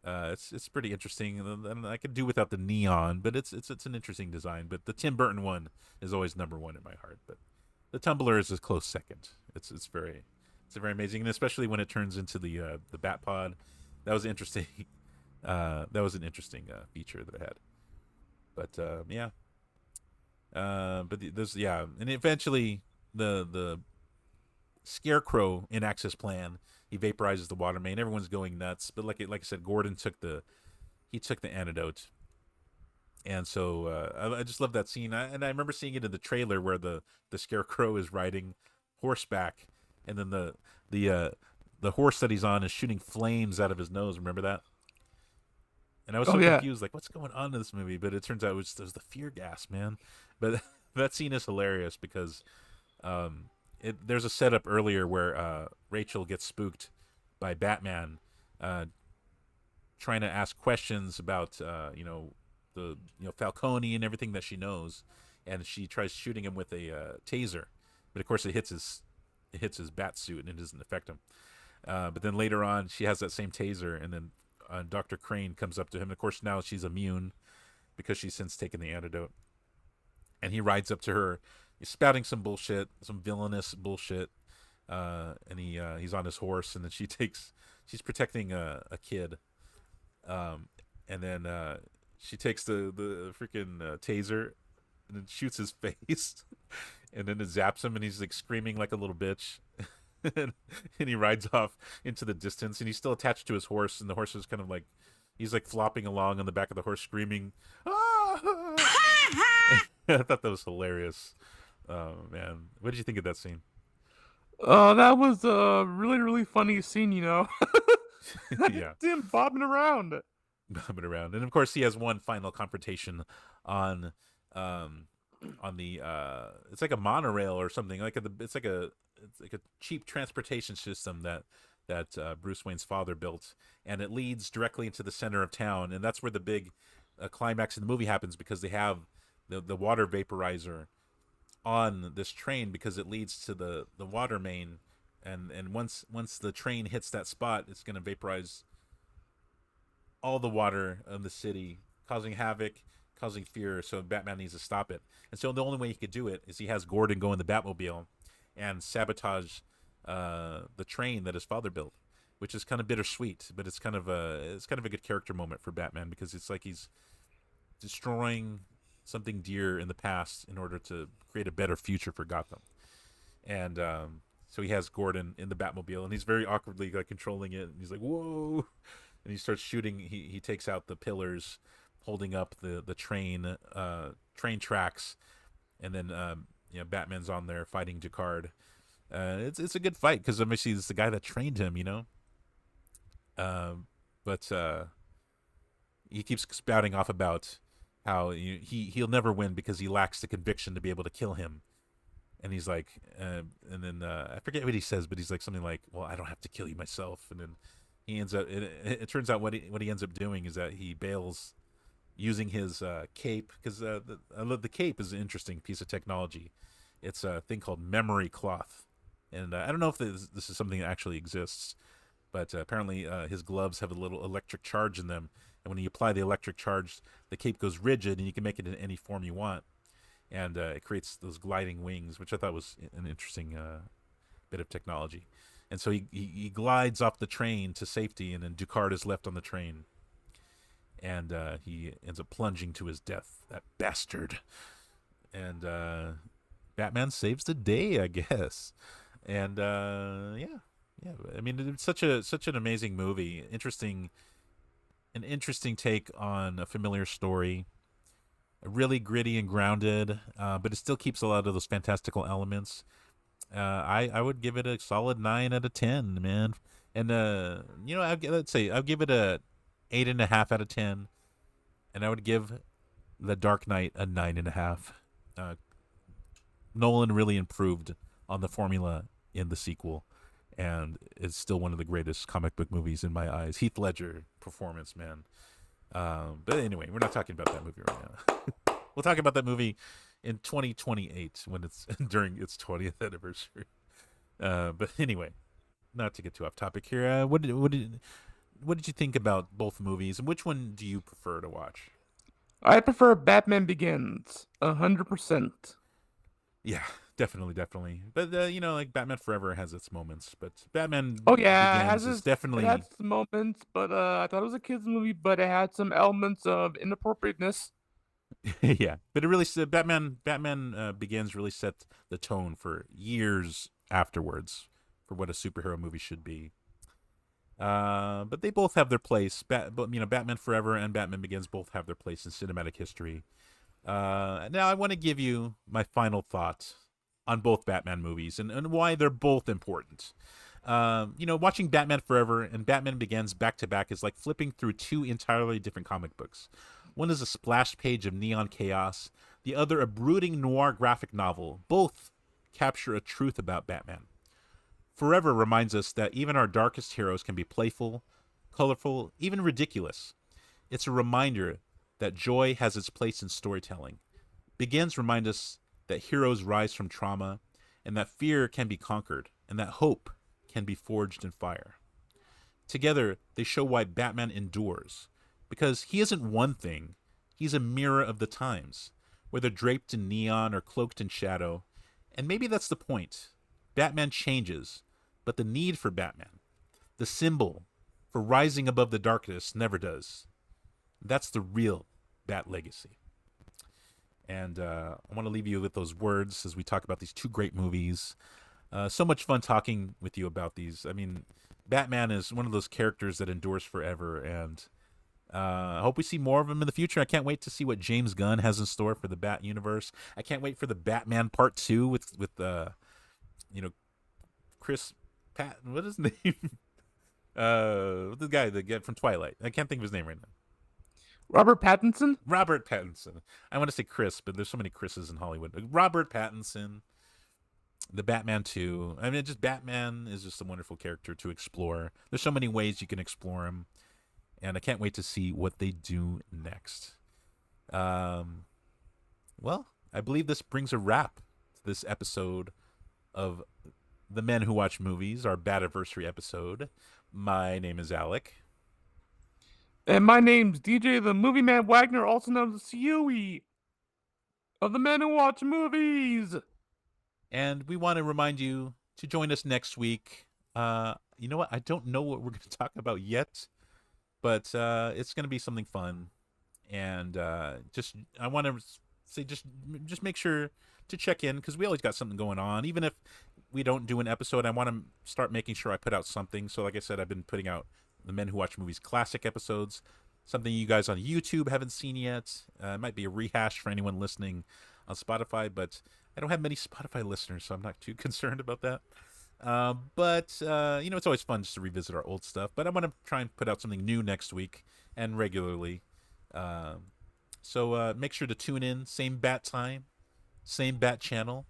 It's pretty interesting, and I could do without the neon, but it's an interesting design. But the Tim Burton one is always number one in my heart. But the Tumbler is a close second. It's very amazing, and especially when it turns into the Bat Pod. That was interesting. That was an interesting feature that it had. But and eventually the Scarecrow in Access Plan, he vaporizes the water main. Everyone's going nuts, but like I said, Gordon took the antidote, And so I just love that scene. And I remember seeing it in the trailer where the Scarecrow is riding horseback, and then the horse that he's on is shooting flames out of his nose. Remember that? And I was so Oh yeah. confused, like, what's going on in this movie? But it turns out it was the fear gas, man. But that scene is hilarious because there's a setup earlier where Rachel gets spooked by Batman, trying to ask questions about Falcone and everything that she knows, and she tries shooting him with a taser, but of course it hits his bat suit and it doesn't affect him. But then later on, she has that same taser, and then Dr. Crane comes up to him. And of course, now she's immune because she's since taken the antidote. And he rides up to her. He's spouting some bullshit, some villainous bullshit. And he's on his horse, and then she's protecting a kid. And then she takes the freaking taser and then shoots his face. And then it zaps him, and he's like screaming like a little bitch. And he rides off into the distance, and he's still attached to his horse, and the horse is kind of like he's like flopping along on the back of the horse screaming, ah! I thought that was hilarious. Man, what did you think of that scene? That was a really, really funny scene, Yeah, Him bobbing around. bobbing around. And of course he has one final confrontation on the it's like a monorail or something, it's like a cheap transportation system that Bruce Wayne's father built, and it leads directly into the center of town, and that's where the big climax in the movie happens, because they have the water vaporizer on this train, because it leads to the water main, and once the train hits that spot, it's going to vaporize all the water of the city, causing havoc, causing fear. So Batman needs to stop it, and so the only way he could do it is he has Gordon go in the Batmobile and sabotage the train that his father built, which is kind of bittersweet, but it's kind of a good character moment for Batman, because it's like he's destroying something dear in the past in order to create a better future for Gotham. And so he has Gordon in the Batmobile, and he's very awkwardly like controlling it, and he's like, whoa, and he starts shooting. He takes out the pillars holding up the train tracks, and then Batman's on there fighting Jacquard. It's a good fight, because obviously it's the guy that trained him, but he keeps spouting off about how he'll never win because he lacks the conviction to be able to kill him. And he's like, and then I forget what he says, but he's like something like, "Well, I don't have to kill you myself." And then he ends up. It turns out what he ends up doing is that he bails using his cape, because I love the cape is an interesting piece of technology. It's a thing called memory cloth, and I don't know if this is something that actually exists, but apparently his gloves have a little electric charge in them, and when you apply the electric charge, the cape goes rigid, and you can make it in any form you want, and it creates those gliding wings, which I thought was an interesting bit of technology. And so he glides off the train to safety, and then Ducard is left on the train, and he ends up plunging to his death, that bastard. And Batman saves the day, I guess. And yeah, I mean, it's such an amazing movie. An interesting take on a familiar story. Really gritty and grounded, but it still keeps a lot of those fantastical elements. I would give it a solid 9 out of 10, man. And let's say I'll give it a 8.5 out of 10, and I would give The Dark Knight a 9.5. Nolan really improved on the formula in the sequel, and it's still one of the greatest comic book movies in my eyes. Heath Ledger performance, man. But anyway, we're not talking about that movie right now. We'll talk about that movie in 2028 when it's during its 20th anniversary. But anyway, not to get too off topic here. What did you think about both movies, and which one do you prefer to watch? I prefer Batman Begins 100%. Yeah, definitely. But like Batman Forever has its moments, but Batman Oh yeah, Begins is definitely. it had some moments, but I thought it was a kids movie, but it had some elements of inappropriateness. Yeah, but it really Batman Begins really set the tone for years afterwards for what a superhero movie should be. But they both have their place. Batman Forever and Batman Begins both have their place in cinematic history. Now I want to give you my final thoughts on both Batman movies and why they're both important. Watching Batman Forever and Batman Begins back to back is like flipping through two entirely different comic books. One is a splash page of neon chaos, the other a brooding noir graphic novel. Both capture a truth about Batman. Forever reminds us that even our darkest heroes can be playful, colorful, even ridiculous. It's a reminder that joy has its place in storytelling. Begins remind us that heroes rise from trauma, and that fear can be conquered, and that hope can be forged in fire. Together, they show why Batman endures, because he isn't one thing, he's a mirror of the times, whether draped in neon or cloaked in shadow. And maybe that's the point. Batman changes, but the need for Batman, the symbol for rising above the darkness, never does. That's the real Bat legacy. And I want to leave you with those words as we talk about these two great movies. So much fun talking with you about these. I mean, Batman is one of those characters that endures forever, and I hope we see more of him in the future. I can't wait to see what James Gunn has in store for the Bat universe. I can't wait for the Batman Part 2 with Chris Patton. What is his name? The guy from Twilight. I can't think of his name right now. Robert Pattinson? Robert Pattinson. I want to say Chris, but there's so many Chris's in Hollywood. Robert Pattinson. The Batman 2. I mean, Batman is just a wonderful character to explore. There's so many ways you can explore him, and I can't wait to see what they do next. Well, I believe this brings a wrap to this episode of The Men Who Watch Movies, our Bativersary episode. My name is Alec. And my name's DJ the Movie Man Wagner, also known as CUE of The Men Who Watch Movies. And we want to remind you to join us next week. You know what? I don't know what we're going to talk about yet, but it's going to be something fun. And I want to say, just make sure to check in, because we always got something going on. Even if we don't do an episode, I want to start making sure I put out something. So like I said, I've been putting out the Men Who Watch Movies classic episodes, something you guys on YouTube haven't seen yet. It might be a rehash for anyone listening on Spotify, but I don't have many Spotify listeners, so I'm not too concerned about that. But it's always fun just to revisit our old stuff. But I'm going to try and put out something new next week and regularly. So make sure to tune in. Same bat time, same bat channel.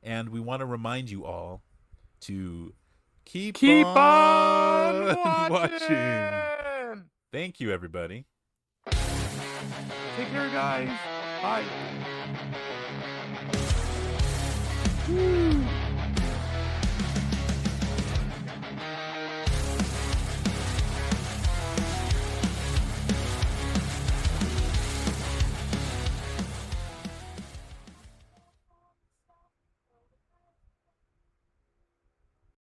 And we want to remind you all to keep on watching. Thank you, everybody. Take care, guys. Bye.